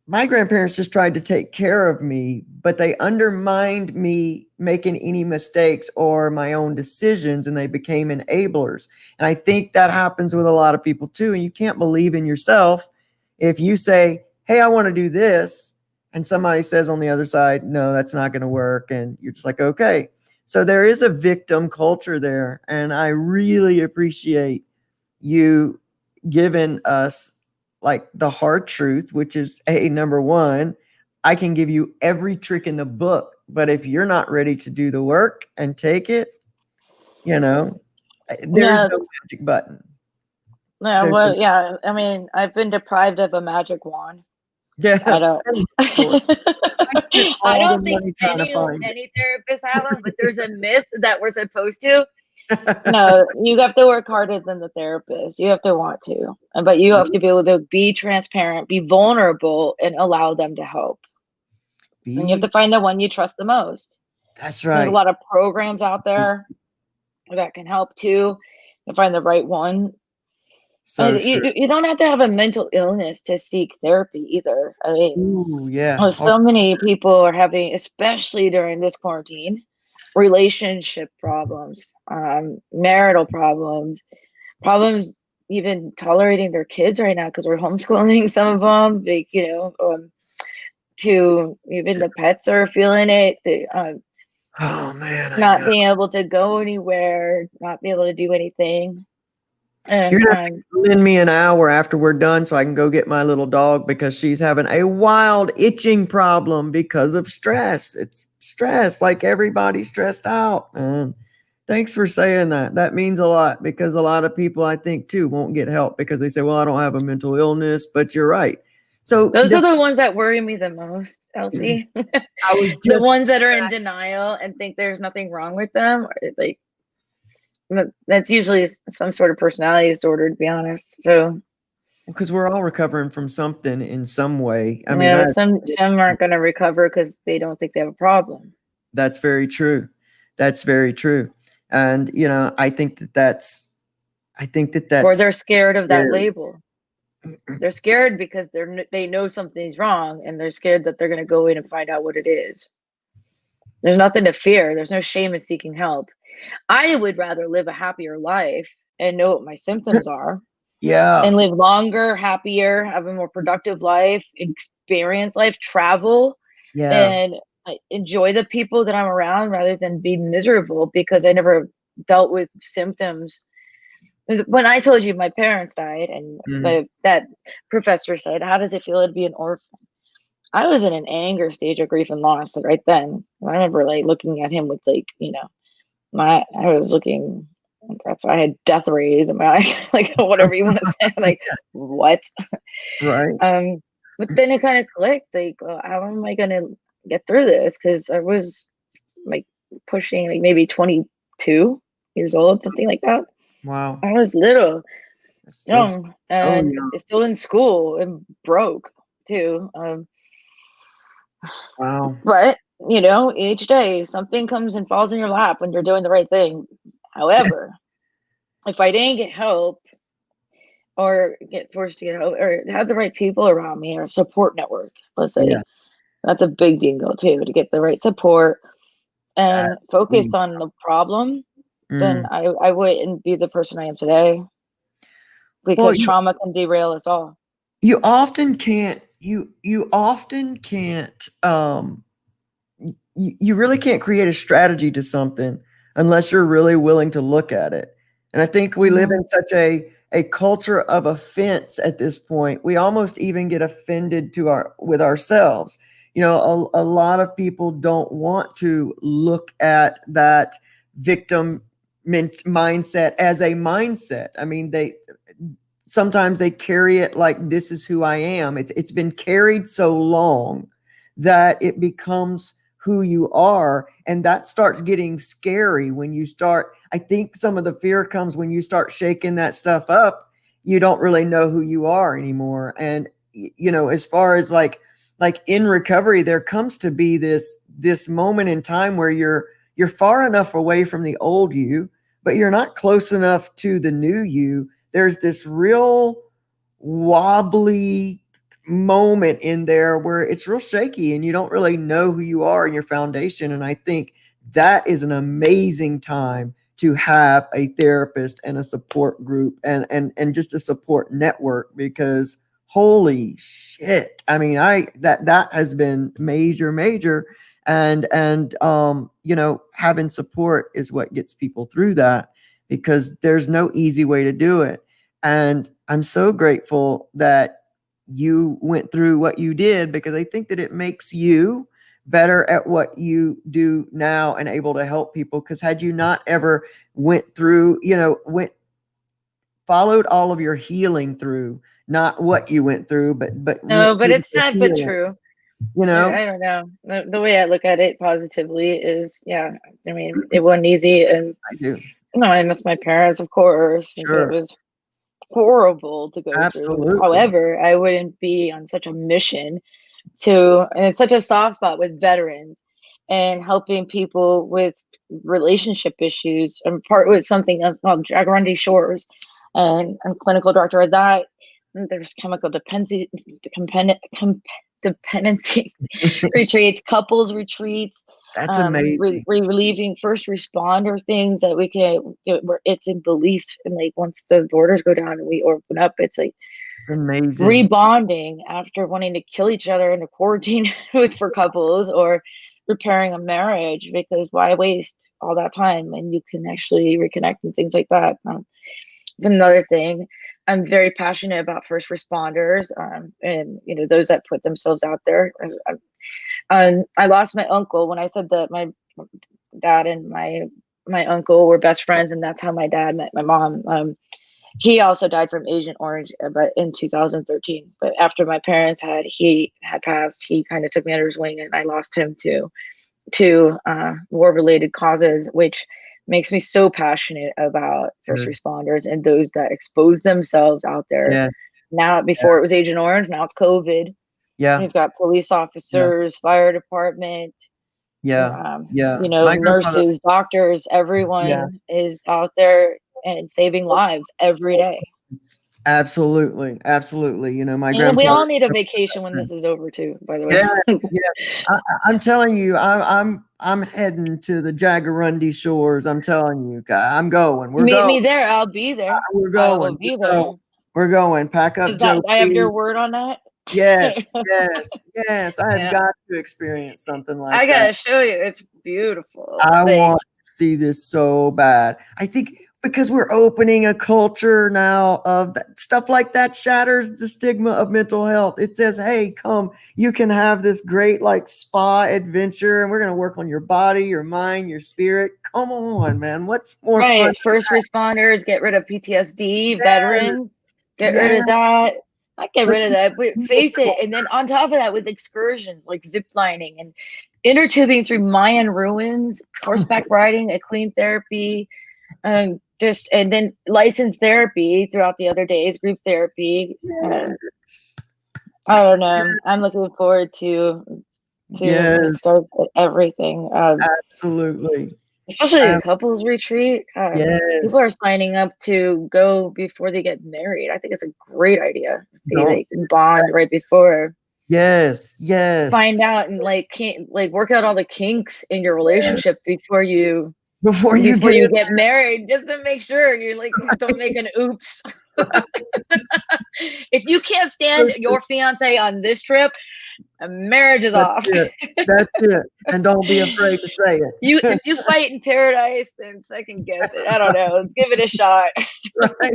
[SPEAKER 1] my grandparents just tried to take care of me, but they undermined me making any mistakes or my own decisions, and they became enablers. And I think that happens with a lot of people too. And you can't believe in yourself if you say, "Hey, I want to do this," and somebody says on the other side, "No, that's not going to work." And you're just like, okay. So there is a victim culture there. And I really appreciate you giving us like the hard truth, which is, hey, number one, I can give you every trick in the book, but if you're not ready to do the work and take it, you know, there's
[SPEAKER 2] Yeah,
[SPEAKER 1] no magic button.
[SPEAKER 2] yeah,
[SPEAKER 1] There's
[SPEAKER 2] well,
[SPEAKER 1] no,
[SPEAKER 2] yeah. I mean, I've been deprived of a magic wand. I
[SPEAKER 1] yeah,
[SPEAKER 2] don't.
[SPEAKER 1] of course. I spent
[SPEAKER 2] I
[SPEAKER 1] all the
[SPEAKER 2] don't think
[SPEAKER 1] money trying to find
[SPEAKER 2] any therapists have them, but there's a myth that we're supposed to. No, you have to work harder than the therapist. You have to want to, but you have
[SPEAKER 1] it.
[SPEAKER 2] to be able to be transparent, be vulnerable, and allow them to help. And you have to
[SPEAKER 1] Be
[SPEAKER 2] find the one you trust the most.
[SPEAKER 1] That's
[SPEAKER 2] There's a
[SPEAKER 1] right.
[SPEAKER 2] lot of programs out there that can help too, and find the right one.
[SPEAKER 1] So
[SPEAKER 2] You
[SPEAKER 1] true.
[SPEAKER 2] you don't have to have a mental illness to seek therapy either. I mean,
[SPEAKER 1] Ooh, yeah. Oh,
[SPEAKER 2] so many people are having, especially during this quarantine, relationship problems, marital problems, problems even tolerating their kids right now because we're homeschooling some of them. Like, to even the pets are feeling it.
[SPEAKER 1] oh man, I
[SPEAKER 2] Not
[SPEAKER 1] know.
[SPEAKER 2] being able to go anywhere, not be able to do anything,
[SPEAKER 1] You're
[SPEAKER 2] and
[SPEAKER 1] gonna have to lend me an hour after we're done so I can go get my little dog because she's having a wild itching problem because of stress. It's stress, like everybody's stressed out. And thanks for saying that. That means a lot because a lot of people, I think, too, won't get help because they say, well, I don't have a mental illness, but you're right. So
[SPEAKER 2] those are the ones that worry me the most, Elsie.
[SPEAKER 1] I was
[SPEAKER 2] The
[SPEAKER 1] just
[SPEAKER 2] ones that are in denial and think there's nothing wrong with them, like that's usually some sort of personality disorder, to be honest. So
[SPEAKER 1] because we're all recovering from something in some way. I mean,
[SPEAKER 2] yeah, some aren't going to recover because they don't think they have a problem.
[SPEAKER 1] that's very true. That's very true. And I think that
[SPEAKER 2] Or
[SPEAKER 1] that's
[SPEAKER 2] they're scared of that
[SPEAKER 1] scary.
[SPEAKER 2] label. They're scared because they know something's wrong, and they're scared that they're going to go in and find out what it is. There's nothing to fear. There's no shame in seeking help. I would rather live a happier life and know what my symptoms are
[SPEAKER 1] Yeah.
[SPEAKER 2] and live longer, happier, have a more productive life, experience life, travel,
[SPEAKER 1] Yeah.
[SPEAKER 2] and enjoy the people that I'm around rather than be miserable because I never dealt with symptoms. When I told you my parents died, and
[SPEAKER 1] Mhm.
[SPEAKER 2] that professor said, "How does it feel to be an orphan?" I was in an anger stage of grief and loss right then. I remember like looking at him with like, I was looking like if I had death rays in my eyes, like whatever you want to say, like what?
[SPEAKER 1] Right.
[SPEAKER 2] Um, but then it kind of clicked, like, how am I gonna get through this? Because I was like pushing like maybe 22 years old, something like that.
[SPEAKER 1] Wow.
[SPEAKER 2] I was little,
[SPEAKER 1] It's still
[SPEAKER 2] young,
[SPEAKER 1] so
[SPEAKER 2] and
[SPEAKER 1] young.
[SPEAKER 2] still in school and broke too.
[SPEAKER 1] Wow.
[SPEAKER 2] But each day something comes and falls in your lap when you're doing the right thing. However, if I didn't get help or get forced to get help or have the right people around me or a support network, let's
[SPEAKER 1] Yeah.
[SPEAKER 2] say, that's a big deal too, to get the right support and focus
[SPEAKER 1] Absolutely.
[SPEAKER 2] on the problem, then
[SPEAKER 1] Mm.
[SPEAKER 2] I wouldn't be the person I am today
[SPEAKER 1] Well,
[SPEAKER 2] because trauma can derail us all.
[SPEAKER 1] you often can't you really can't create a strategy to something unless you're really willing to look at it. And I think we live
[SPEAKER 2] Mhm.
[SPEAKER 1] in such a culture of offense at this point. We almost even get offended to our with ourselves. A lot of people don't want to look at that victim mindset as a mindset. I mean, they sometimes they carry it like this is who I am. It's been carried so long that it becomes who you are, and that starts getting scary when you start. I think some of the fear comes when you start shaking that stuff up. You don't really know who you are anymore. And as far as like in recovery, there comes to be this moment in time where you're far enough away from the old you, but you're not close enough to the new you. There's this real wobbly moment in there where it's real shaky and you don't really know who you are in your foundation. And I think that is an amazing time to have a therapist and a support group and just a support network because holy shit. I mean, that has been major and having support is what gets people through that because there's no easy way to do it. And I'm so grateful that you went through what you did because I think that it makes you better at what you do now and able to help people. Because had you not ever went through, followed all of your healing through, not what you went through, but went
[SPEAKER 2] No, but
[SPEAKER 1] through
[SPEAKER 2] it's
[SPEAKER 1] the
[SPEAKER 2] sad but
[SPEAKER 1] healing,
[SPEAKER 2] true.
[SPEAKER 1] you know?
[SPEAKER 2] I don't know. The way I look at it positively is, yeah, I mean, it wasn't easy. And
[SPEAKER 1] I do.
[SPEAKER 2] I miss my parents, of course, since it
[SPEAKER 1] Sure.
[SPEAKER 2] was horrible to go through.
[SPEAKER 1] Absolutely.
[SPEAKER 2] However, I wouldn't be on such a mission and it's such a soft spot with veterans and helping people with relationship issues. I'm part with something else called Jaguarundi Shores, and I'm clinical director of that. And there's chemical dependency retreats, couples retreats,
[SPEAKER 1] That's amazing.
[SPEAKER 2] relieving first responder things that we can, where it's in beliefs. And like once the borders go down and we open up, it's like
[SPEAKER 1] It's amazing.
[SPEAKER 2] rebonding after wanting to kill each other in a quarantine with for couples, or repairing a marriage, because why waste all that time and you can actually reconnect and things like that. It's another thing. I'm very passionate about first responders, and those that put themselves out there. I lost my uncle when I said that my dad and my uncle were best friends, and that's how my dad met my mom. He also died from Agent Orange, but in 2013. But after my parents had passed, he kind of took me under his wing, and I lost him to war-related causes, which makes me so passionate about first responders and those that expose themselves out there.
[SPEAKER 1] Yeah.
[SPEAKER 2] Now, before it was Agent Orange, now it's COVID.
[SPEAKER 1] Yeah.
[SPEAKER 2] We've got police officers, fire department, nurses, doctors, everyone is out there and saving lives every day.
[SPEAKER 1] Absolutely. Absolutely. My grandfather.
[SPEAKER 2] And we all need a vacation when this is over too, by the way.
[SPEAKER 1] Yeah. I'm telling you, I'm heading to the Jaguarundi Shores. I'm telling you, I'm going. We're
[SPEAKER 2] Meet
[SPEAKER 1] going.
[SPEAKER 2] me there. I'll be there.
[SPEAKER 1] We're going.
[SPEAKER 2] I will be there.
[SPEAKER 1] We're going. Pack up, Joe.
[SPEAKER 2] I have your word on that?
[SPEAKER 1] Yes. I have got to experience something like that.
[SPEAKER 2] I gotta show you. It's beautiful.
[SPEAKER 1] I want to see this so bad. I think because we're opening a culture now of stuff like that shatters the stigma of mental health. It says, hey, come, you can have this great like spa adventure, and we're going to work on your body, your mind, your spirit. Come on, man. What's more fun?
[SPEAKER 2] First responders, get rid of PTSD, veterans, get rid of that. I get rid of that. Face it. And then on top of that, with excursions like zip lining and inner tubing through Mayan ruins, horseback riding, equine therapy, and then licensed therapy throughout the other days, group therapy. I don't know. I'm looking forward to start everything.
[SPEAKER 1] Absolutely.
[SPEAKER 2] Especially a couples retreat. People are signing up to go before they get married. I think it's a great idea. See, they can bond right before.
[SPEAKER 1] Yes.
[SPEAKER 2] Find out and work out all the kinks in your relationship before you get married, just to make sure you're don't make an oops. If you can't stand your fiance on this trip, a marriage is off.
[SPEAKER 1] That's it. And don't be afraid to say it.
[SPEAKER 2] If you fight in paradise, then second guess it. I don't know. Give it a shot.
[SPEAKER 1] Right.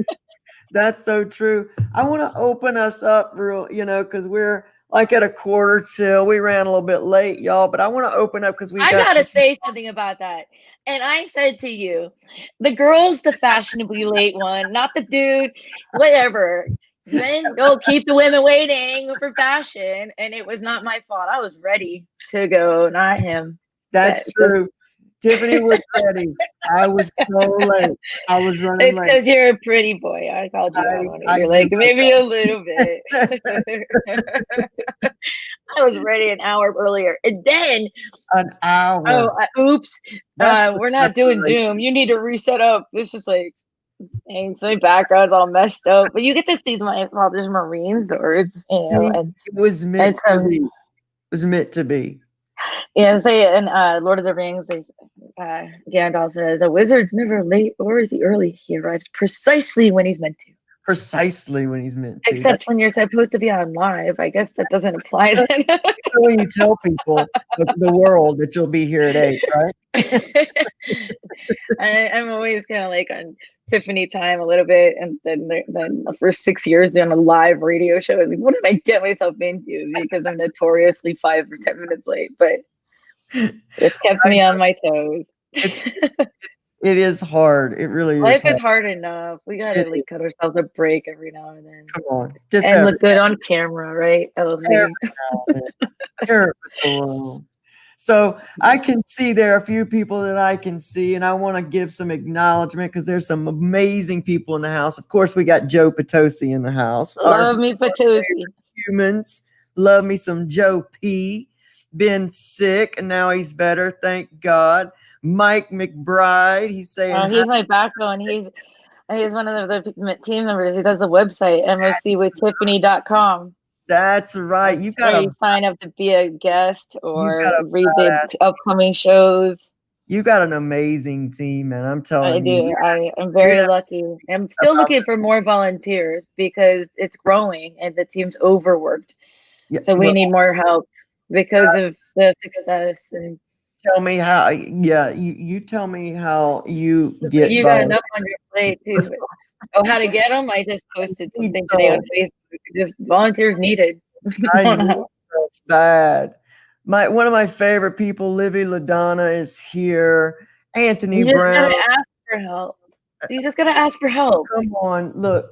[SPEAKER 1] That's so true. I want to open us up because we're like at 1:45. We ran a little bit late, y'all, but I want to open up because
[SPEAKER 2] I gotta say something about that. And I said to you, the girl's the fashionably late one, not the dude, whatever. Men don't keep the women waiting for fashion, and it was not my fault. I was ready to go, not him.
[SPEAKER 1] That's true. Tiffany was ready. I was so late. I was running late.
[SPEAKER 2] It's because you're a pretty boy. I called you out on it. You're like, maybe a little bit. I was ready an hour earlier. And then
[SPEAKER 1] an hour.
[SPEAKER 2] Oops. We're not doing Zoom. You need to reset up. This is and so my background's all messed up. But you get to see my father's Marines, or it
[SPEAKER 1] was meant to be. It was meant to be.
[SPEAKER 2] Yeah, in Lord of the Rings, Gandalf says, a wizard's never late or is he early. He arrives precisely when he's meant to.
[SPEAKER 1] Precisely when he's meant to.
[SPEAKER 2] Except when you're supposed to be on live. I guess that doesn't apply then.
[SPEAKER 1] So when you tell people, the world, that you'll be here at 8, right?
[SPEAKER 2] I'm always kind of on Tiffany time a little bit, and then the first 6 years doing a live radio show, I was like, what did I get myself into? Because I'm notoriously 5 or 10 minutes late, but it kept me on my toes.
[SPEAKER 1] It is hard. It really is.
[SPEAKER 2] Life is hard enough. We gotta cut ourselves a break every now and then.
[SPEAKER 1] Come on,
[SPEAKER 2] and look good on camera, right?
[SPEAKER 1] So I can see there are a few people that I can see, and I want to give some acknowledgement because there's some amazing people in the house. Of course, we got Joe Potosi in the house.
[SPEAKER 2] Love me Potosi.
[SPEAKER 1] Humans love me some Joe P. been sick and now he's better, thank God. Mike McBride, he's saying hi.
[SPEAKER 2] He's my backbone. He's one of the team members. He does the website mocwithtiffany.com.
[SPEAKER 1] That's right.
[SPEAKER 2] That's where you sign up to be a guest
[SPEAKER 1] you
[SPEAKER 2] or
[SPEAKER 1] got a
[SPEAKER 2] read the upcoming shows.
[SPEAKER 1] you got an amazing team, man. I'm
[SPEAKER 2] I
[SPEAKER 1] telling you.
[SPEAKER 2] do. I'm very lucky. I'm still looking for more volunteers because it's growing and the team's overworked.
[SPEAKER 1] Yeah,
[SPEAKER 2] So we
[SPEAKER 1] well,
[SPEAKER 2] need more help because of the success. And
[SPEAKER 1] tell me how. Yeah, you tell me how you get
[SPEAKER 2] you got enough on your plate too. Oh, how to get them? I just posted something today on Facebook. Just volunteers needed.
[SPEAKER 1] I need so bad. One of my favorite people, Livy LaDonna, is here. Anthony
[SPEAKER 2] You just
[SPEAKER 1] Brown.
[SPEAKER 2] gotta ask for help. You just gotta ask for help.
[SPEAKER 1] Come on, look.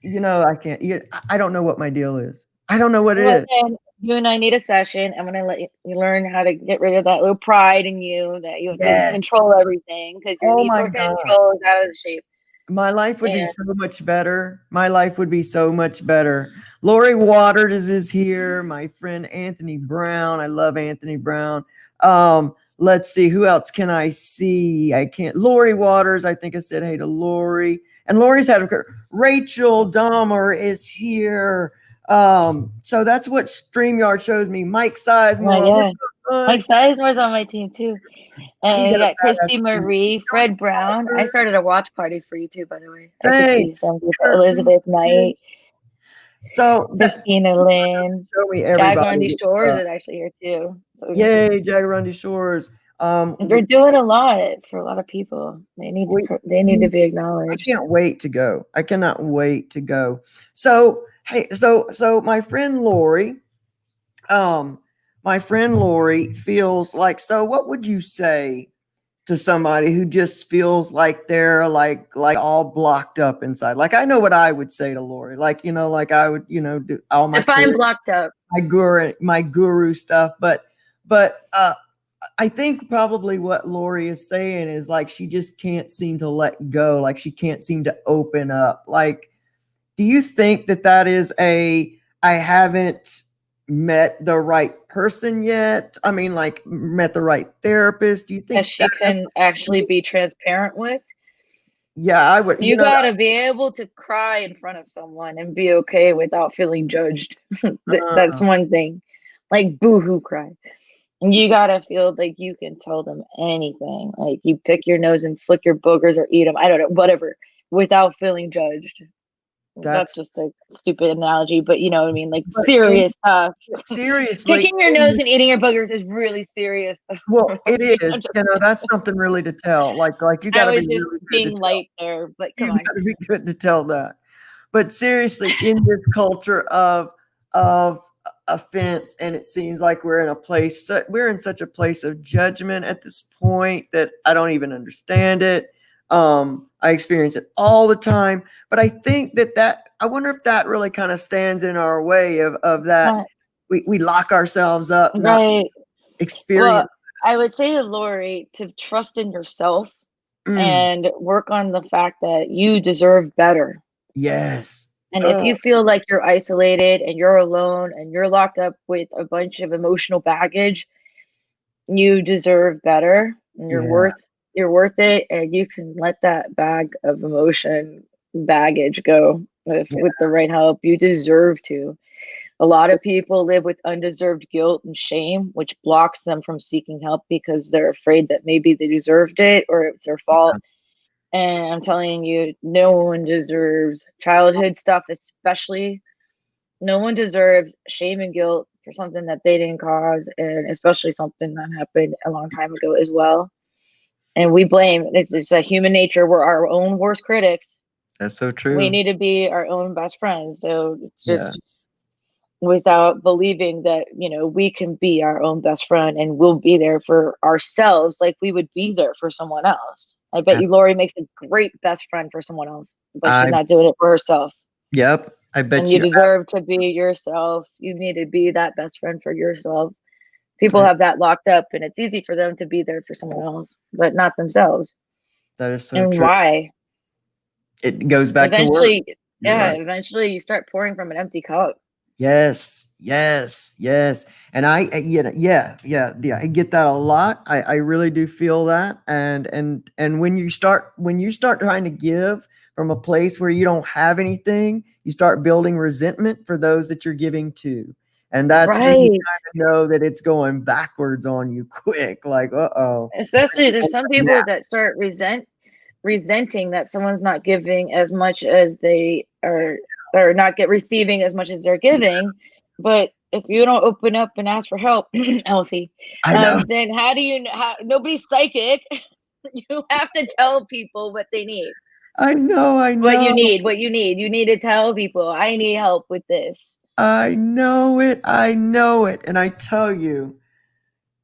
[SPEAKER 1] I can't. I don't know what my deal is. I don't know what it is.
[SPEAKER 2] Then you and I need a session. I'm gonna let you learn how to get rid of that little pride in you that you have to control everything because your need for control is out of shape.
[SPEAKER 1] My life would be so much better. My life would be so much better. Lori Waters is here. My friend Anthony Brown. I love Anthony Brown. Let's see. Who else can I see? I can't. Lori Waters. I think I said hey to Lori. And Lori's had a Rachel Dahmer is here. So that's what StreamYard shows me. Mike Sizemore.
[SPEAKER 2] Mike Sizemore's on my team too. And you got Christy Marie, Fred Brown. I started a watch party for you too, by the way. I could see some people. Elizabeth Knight.
[SPEAKER 1] So
[SPEAKER 2] Christina Lynn.
[SPEAKER 1] Show me everybody.
[SPEAKER 2] Jaguarundi Shores is actually here too. So
[SPEAKER 1] yay, Jaguarundi Shores.
[SPEAKER 2] They're doing a lot for a lot of people. They need to be acknowledged.
[SPEAKER 1] I can't wait to go. I cannot wait to go. So hey, so my friend Lori, feels like, so what would you say to somebody who just feels like they're like all blocked up inside? Like, I know what I would say to Lori. Like, like I would, do all my
[SPEAKER 2] blocked up,
[SPEAKER 1] my guru stuff. But I think probably what Lori is saying is like she just can't seem to let go. Like she can't seem to open up. Like, do you think that is I haven't met the right person yet? I mean, like met the right therapist? Do you think
[SPEAKER 2] that she can actually be transparent with?
[SPEAKER 1] Yeah, I would.
[SPEAKER 2] You gotta be able to cry in front of someone and be okay without feeling judged. That's one thing. Like boohoo cry. And you gotta feel like you can tell them anything. Like you pick your nose and flick your boogers or eat them. I don't know, whatever, without feeling judged. That's just a stupid analogy, but you know what I mean? Like serious stuff.
[SPEAKER 1] Seriously.
[SPEAKER 2] Picking your nose and eating your boogers is really serious.
[SPEAKER 1] Well, it is. That's something really to tell. Like you gotta be
[SPEAKER 2] just really being light there, but come on.
[SPEAKER 1] You gotta be good to tell that. But seriously, in this culture of offense, and it seems like we're in such a place of judgment at this point that I don't even understand it. I experience it all the time, but I think that I wonder if that really kind of stands in our way of that. We lock ourselves up,
[SPEAKER 2] right?
[SPEAKER 1] Experience.
[SPEAKER 2] Well, I would say to Lori to trust in yourself and work on the fact that you deserve better.
[SPEAKER 1] Yes.
[SPEAKER 2] And if you feel like you're isolated and you're alone and you're locked up with a bunch of emotional baggage, you deserve better and you're worth it, and you can let that bag of baggage go with the right help. You deserve to. A lot of people live with undeserved guilt and shame, which blocks them from seeking help because they're afraid that maybe they deserved it or it's their fault. And I'm telling you, no one deserves childhood stuff, especially. No one deserves shame and guilt for something that they didn't cause, and especially something that happened a long time ago as well. And we blame, it's a human nature. We're our own worst critics.
[SPEAKER 1] That's so true.
[SPEAKER 2] We need to be our own best friends. So it's just without believing that, we can be our own best friend and we'll be there for ourselves like we would be there for someone else. I bet you Lori makes a great best friend for someone else, but she's not doing it for herself.
[SPEAKER 1] Yep. I bet
[SPEAKER 2] and you deserve to be yourself. You need to be that best friend for yourself. People have that locked up, and it's easy for them to be there for someone else, but not themselves.
[SPEAKER 1] That is so
[SPEAKER 2] true. And why?
[SPEAKER 1] It goes back
[SPEAKER 2] eventually,
[SPEAKER 1] to work.
[SPEAKER 2] Yeah, eventually you start pouring from an empty cup.
[SPEAKER 1] Yes, yes, yes. And yeah, I get that a lot. I really do feel that. And when you start trying to give from a place where you don't have anything, you start building resentment for those that you're giving to. And that's when you
[SPEAKER 2] Right.
[SPEAKER 1] kind of know that it's going backwards on you quick. Like, uh-oh.
[SPEAKER 2] Especially there's some people that start resenting that someone's not giving as much as they are, or not get receiving as much as they're giving. But if you don't open up and ask for help, Elsie,
[SPEAKER 1] I know.
[SPEAKER 2] then how do you nobody's psychic. You have to tell people what they need,
[SPEAKER 1] I know. I know.
[SPEAKER 2] you need to tell people I need help with this.
[SPEAKER 1] I know it. I know it. And I tell you,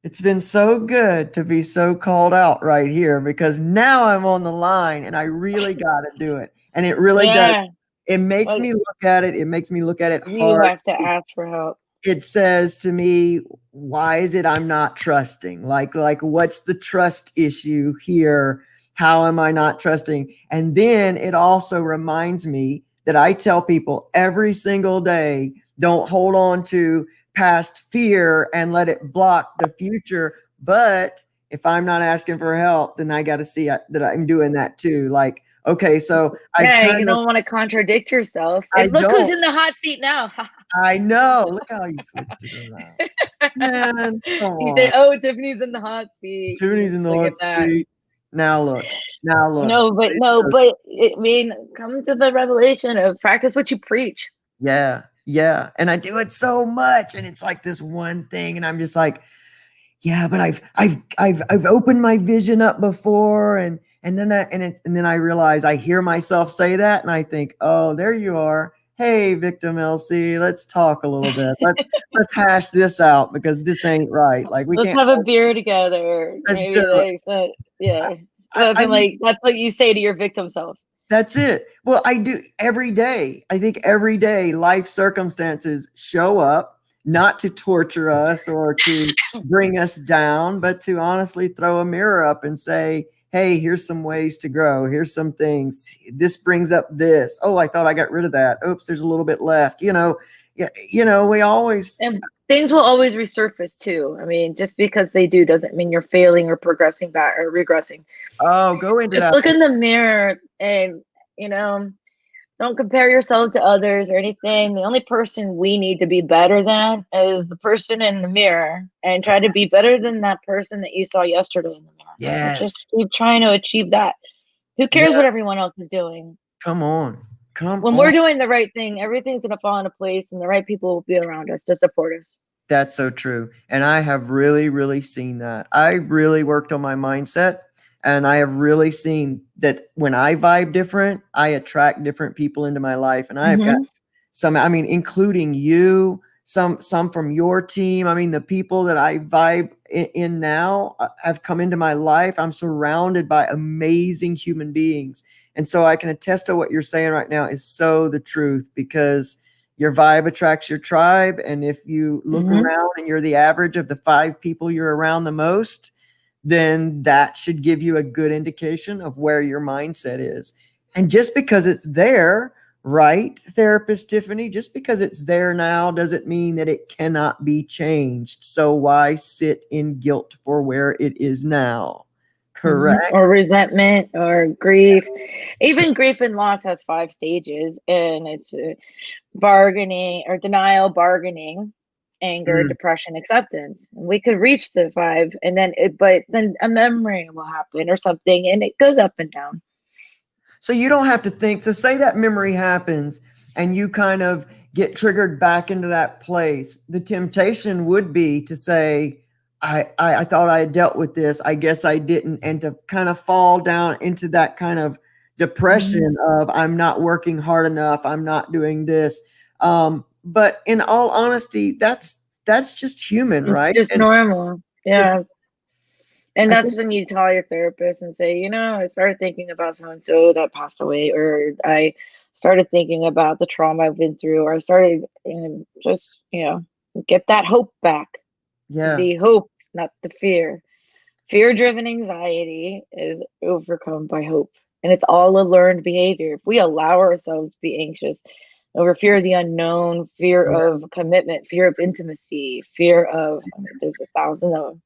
[SPEAKER 1] it's been so good to be so called out right here because now I'm on the line and I really got to do it. And it really does.
[SPEAKER 2] Yeah,
[SPEAKER 1] It makes
[SPEAKER 2] like
[SPEAKER 1] me look at it. It makes me look at it
[SPEAKER 2] you
[SPEAKER 1] hard.
[SPEAKER 2] have to ask for help.
[SPEAKER 1] It says to me, why is it I'm not trusting? Like what's the trust issue here? How am I not trusting? And then it also reminds me that I tell people every single day, don't hold on to past fear and let it block the future. But if I'm not asking for help, then I got to see that I'm doing that too. Like, okay, so I've
[SPEAKER 2] Yeah, you
[SPEAKER 1] kind of,
[SPEAKER 2] don't want to contradict yourself.
[SPEAKER 1] I
[SPEAKER 2] And look who's
[SPEAKER 1] don't,
[SPEAKER 2] in the hot seat now.
[SPEAKER 1] I know. Look how you switched it around. Man, come
[SPEAKER 2] You said,
[SPEAKER 1] on.
[SPEAKER 2] "Oh, Tiffany's in the hot seat."
[SPEAKER 1] Tiffany's in the
[SPEAKER 2] Look
[SPEAKER 1] hot
[SPEAKER 2] at that.
[SPEAKER 1] seat. Now look. Now look.
[SPEAKER 2] No, but
[SPEAKER 1] It's
[SPEAKER 2] no,
[SPEAKER 1] so
[SPEAKER 2] but I mean, come to the revelation of practice what you preach.
[SPEAKER 1] yeah, yeah. And I do it so much. And it's like this one thing. And I'm just like, yeah, but I've opened my vision up before and then I realize I hear myself say that and I think, oh, there you are. Hey, victim LC, let's talk a little bit. Let's hash this out because this ain't right. Like we
[SPEAKER 2] Let's
[SPEAKER 1] can't
[SPEAKER 2] have a beer together.
[SPEAKER 1] let's do
[SPEAKER 2] Maybe
[SPEAKER 1] it.
[SPEAKER 2] like so, yeah.
[SPEAKER 1] I,
[SPEAKER 2] But
[SPEAKER 1] I
[SPEAKER 2] like that's what you say to your victim self.
[SPEAKER 1] That's it. Well, I do every day. I think every day life circumstances show up not to torture us or to bring us down, but to honestly throw a mirror up and say, hey, here's some ways to grow. Here's some things. This brings up this. Oh, I thought I got rid of that. Oops, there's a little bit left. Yeah, we always,
[SPEAKER 2] And things will always resurface too. I mean, just because they do doesn't mean you're failing or progressing back or regressing.
[SPEAKER 1] oh, go into
[SPEAKER 2] Just
[SPEAKER 1] that.
[SPEAKER 2] look in the mirror and, you know, don't compare yourselves to others or anything. The only person we need to be better than is the person in the mirror, and try to be better than that person that you saw yesterday in the mirror. And
[SPEAKER 1] Yes.
[SPEAKER 2] just keep trying to achieve that. Who cares
[SPEAKER 1] Yeah.
[SPEAKER 2] what everyone else is doing?
[SPEAKER 1] Come on. Come
[SPEAKER 2] When
[SPEAKER 1] on.
[SPEAKER 2] we're doing the right thing, everything's going to fall into place and the right people will be around us to support us.
[SPEAKER 1] That's so true. And I have really, really seen that. I really worked on my mindset and I have really seen that when I vibe different, I attract different people into my life. And I've got
[SPEAKER 2] Mm-hmm.
[SPEAKER 1] some, I mean, including you, some from your team. I mean, the people that I vibe in now have come into my life. I'm surrounded by amazing human beings. And so I can attest to what you're saying right now is so the truth because your vibe attracts your tribe. And if you look
[SPEAKER 2] Mm-hmm.
[SPEAKER 1] around and you're the average of the 5 people you're around the most, then that should give you a good indication of where your mindset is. And just because it's there, right, therapist Tiffany, just because it's there now doesn't mean that it cannot be changed. So why sit in guilt for where it is now?
[SPEAKER 2] Mm-hmm.
[SPEAKER 1] Correct?
[SPEAKER 2] Or resentment or grief. Even grief and loss has 5 stages, and it's bargaining or denial, bargaining, anger,
[SPEAKER 1] Mm.
[SPEAKER 2] depression, acceptance. We could reach the 5, and then but then a memory will happen or something, and it goes up and down.
[SPEAKER 1] So you don't have to think. So say that memory happens and you kind of get triggered back into that place. The temptation would be to say, I thought I had dealt with this. I guess I didn't. And to kind of fall down into that kind of
[SPEAKER 2] Mm-hmm.
[SPEAKER 1] depression of I'm not working hard enough. I'm not doing this. But in all honesty, that's just human,
[SPEAKER 2] It's
[SPEAKER 1] right?
[SPEAKER 2] just
[SPEAKER 1] And
[SPEAKER 2] normal.
[SPEAKER 1] just
[SPEAKER 2] Yeah. And
[SPEAKER 1] I
[SPEAKER 2] that's
[SPEAKER 1] think
[SPEAKER 2] when you tell your therapist and say, I started thinking about so and so that passed away, or I started thinking about the trauma I've been through, or I started just, get that hope back.
[SPEAKER 1] yeah.
[SPEAKER 2] The hope, not the fear. Fear driven anxiety is overcome by hope. And it's all a learned behavior. If we allow ourselves to be anxious, over fear of the unknown, fear
[SPEAKER 1] Yeah.
[SPEAKER 2] of commitment, fear of intimacy, fear of, I mean, there's a thousand of them.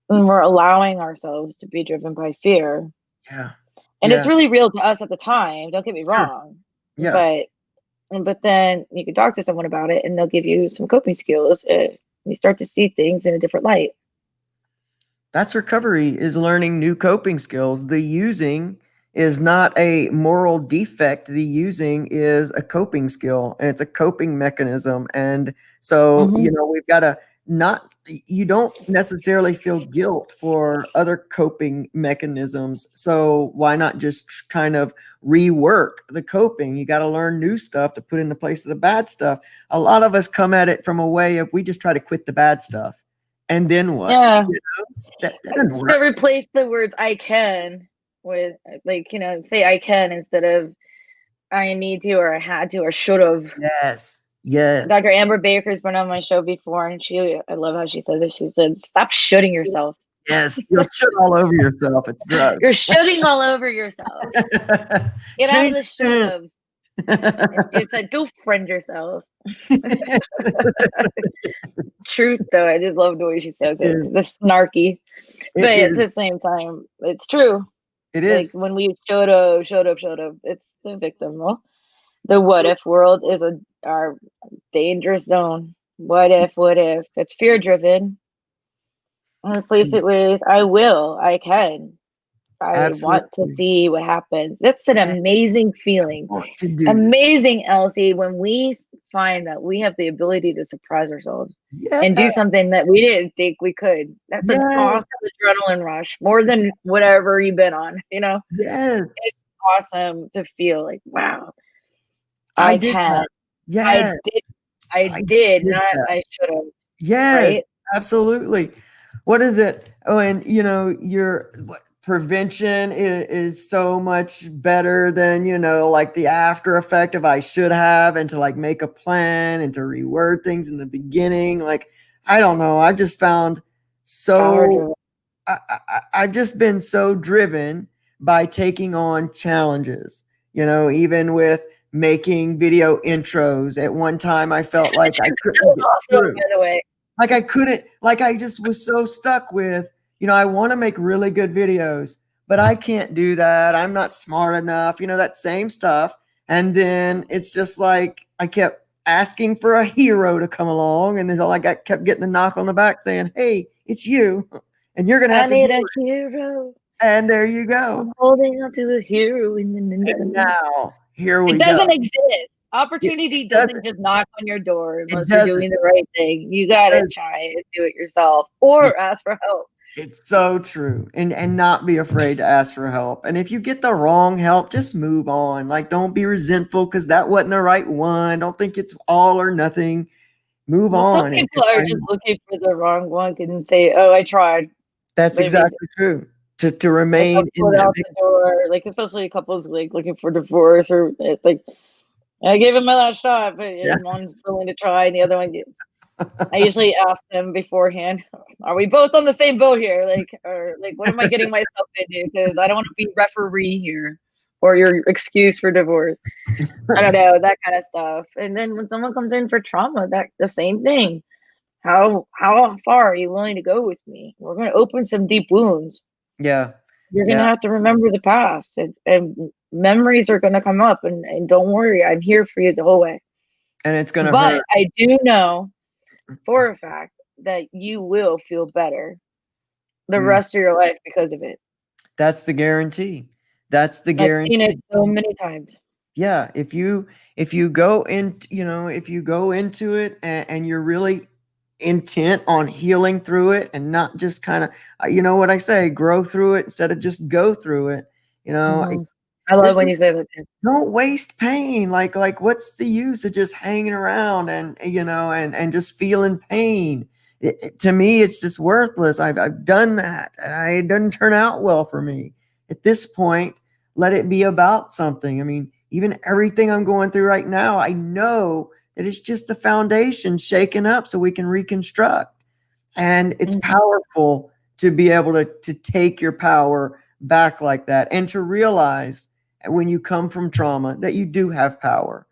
[SPEAKER 2] And we're allowing ourselves to be driven by fear.
[SPEAKER 1] Yeah.
[SPEAKER 2] And it's
[SPEAKER 1] Yeah.
[SPEAKER 2] really real to us at the time, don't get me
[SPEAKER 1] Sure.
[SPEAKER 2] wrong.
[SPEAKER 1] Yeah.
[SPEAKER 2] But then you can talk to someone about it and they'll give you some coping skills. You start to see things in a different light.
[SPEAKER 1] That's recovery, is learning new coping skills. The using is not a moral defect. The using is a coping skill, and it's a coping mechanism. And so,
[SPEAKER 2] Mm-hmm.
[SPEAKER 1] we've got to not, you don't necessarily feel guilt for other coping mechanisms. So why not just kind of rework the coping? You got to learn new stuff to put in the place of the bad stuff. A lot of us come at it from a way of, we just try to quit the bad stuff. And then what?
[SPEAKER 2] Yeah.
[SPEAKER 1] That doesn't
[SPEAKER 2] You
[SPEAKER 1] work.
[SPEAKER 2] gotta replace the words I can with, like, say I can instead of I need to or I had to or should have.
[SPEAKER 1] Yes. Yes.
[SPEAKER 2] Dr. Amber Baker's been on my show before, and I love how she says it. She said, "Stop shooting yourself.
[SPEAKER 1] Yes. You'll shit all over yourself. It's drugs.
[SPEAKER 2] You're shooting all over yourself. Get out of
[SPEAKER 1] Change
[SPEAKER 2] the should haves." And she said, "Go friend yourself." Truth, though, I just love the way she says it. It's snarky,
[SPEAKER 1] It
[SPEAKER 2] but at
[SPEAKER 1] is.
[SPEAKER 2] the same time, it's true.
[SPEAKER 1] It
[SPEAKER 2] Like
[SPEAKER 1] is.
[SPEAKER 2] when we showed up, it's the victim. Well, the what if world is our dangerous zone. What if? What if? It's fear driven. And replace it with I will, I can. I want to
[SPEAKER 1] Absolutely.
[SPEAKER 2] see what happens. That's an
[SPEAKER 1] Yeah,
[SPEAKER 2] amazing
[SPEAKER 1] I
[SPEAKER 2] feeling.
[SPEAKER 1] want to do this.
[SPEAKER 2] Amazing, Elsie, when we find that we have the ability to surprise ourselves
[SPEAKER 1] Yeah.
[SPEAKER 2] and do something that we didn't think we could. That's an
[SPEAKER 1] Yes.
[SPEAKER 2] awesome adrenaline rush, more than whatever you've been on,
[SPEAKER 1] Yes.
[SPEAKER 2] It's awesome to feel like, wow,
[SPEAKER 1] I
[SPEAKER 2] I
[SPEAKER 1] did
[SPEAKER 2] can.
[SPEAKER 1] that. Yes.
[SPEAKER 2] I
[SPEAKER 1] I
[SPEAKER 2] did,
[SPEAKER 1] did
[SPEAKER 2] not
[SPEAKER 1] that.
[SPEAKER 2] I should have,
[SPEAKER 1] Yes,
[SPEAKER 2] right?
[SPEAKER 1] absolutely. What is it? Oh, and your prevention is so much better than, like the after effect of I should have, and to like make a plan and to reword things in the beginning. Like, I don't know. I've just found
[SPEAKER 2] Power
[SPEAKER 1] so
[SPEAKER 2] driven.
[SPEAKER 1] I've just been so driven by taking on challenges, even with making video intros. At one time, I felt like I couldn't get
[SPEAKER 2] Awesome,
[SPEAKER 1] through.
[SPEAKER 2] by the way.
[SPEAKER 1] Like I couldn't, like I just was so stuck with, I want to make really good videos, but I can't do that. I'm not smart enough, that same stuff. And then it's just like I kept asking for a hero to come along, and then all I kept getting the knock on the back saying, "Hey, it's you, and you're gonna
[SPEAKER 2] I
[SPEAKER 1] have to do
[SPEAKER 2] need a
[SPEAKER 1] it."
[SPEAKER 2] hero.
[SPEAKER 1] And there you go.
[SPEAKER 2] I'm holding on to a hero.
[SPEAKER 1] And now here
[SPEAKER 2] It
[SPEAKER 1] we go.
[SPEAKER 2] doesn't exist.
[SPEAKER 1] It
[SPEAKER 2] Opportunity doesn't
[SPEAKER 1] doesn't.
[SPEAKER 2] just knock on your door
[SPEAKER 1] It
[SPEAKER 2] unless you're
[SPEAKER 1] doesn't.
[SPEAKER 2] doing the right thing. You gotta
[SPEAKER 1] It
[SPEAKER 2] try and do it yourself or ask for help.
[SPEAKER 1] It's so true. And not be afraid to ask for help. And if you get the wrong help, just move on. Like, don't be resentful because that wasn't the right one. Don't think it's all or nothing. Move
[SPEAKER 2] Well, some
[SPEAKER 1] on
[SPEAKER 2] people
[SPEAKER 1] and
[SPEAKER 2] are
[SPEAKER 1] find
[SPEAKER 2] just looking for the wrong one and say, "Oh, I tried."
[SPEAKER 1] that's
[SPEAKER 2] Maybe
[SPEAKER 1] exactly true. To
[SPEAKER 2] like a
[SPEAKER 1] remain in
[SPEAKER 2] foot
[SPEAKER 1] that
[SPEAKER 2] out the door, like especially couples like looking for divorce or like I gave him my last shot, but
[SPEAKER 1] yeah.
[SPEAKER 2] one's willing to try and the other one gets. I usually ask them beforehand, are we both on the same boat here? Like, or like, what am I getting myself into? Because I don't want to be referee here or your excuse for divorce. I don't know, that kind of stuff. And then when someone comes in for trauma, that the same thing. How far are you willing to go with me? We're going to open some deep wounds.
[SPEAKER 1] Yeah.
[SPEAKER 2] You're going
[SPEAKER 1] Yeah.
[SPEAKER 2] to have to remember the past, and memories are going to come up. And don't worry, I'm here for you the whole way.
[SPEAKER 1] And it's gonna
[SPEAKER 2] But
[SPEAKER 1] hurt.
[SPEAKER 2] I do know for a fact that you will feel better the rest of your life because of it.
[SPEAKER 1] That's the guarantee. That's the
[SPEAKER 2] I've seen it
[SPEAKER 1] guarantee.
[SPEAKER 2] so many times.
[SPEAKER 1] Yeah. If you go in, if you go into it and you're really intent on healing through it and not just kind of, what I say, grow through it instead of just go through it.
[SPEAKER 2] I love
[SPEAKER 1] There's
[SPEAKER 2] when you say that too.
[SPEAKER 1] don't waste pain. Like what's the use of just hanging around and just feeling pain? To me, it's just worthless. I've done that, and it doesn't turn out well for me. At this point, let it be about something. I mean, even everything I'm going through right now, I know that it's just the foundation shaken up so we can reconstruct. And it's powerful to be able to take your power back like that and to realize when you come from trauma that you do have power.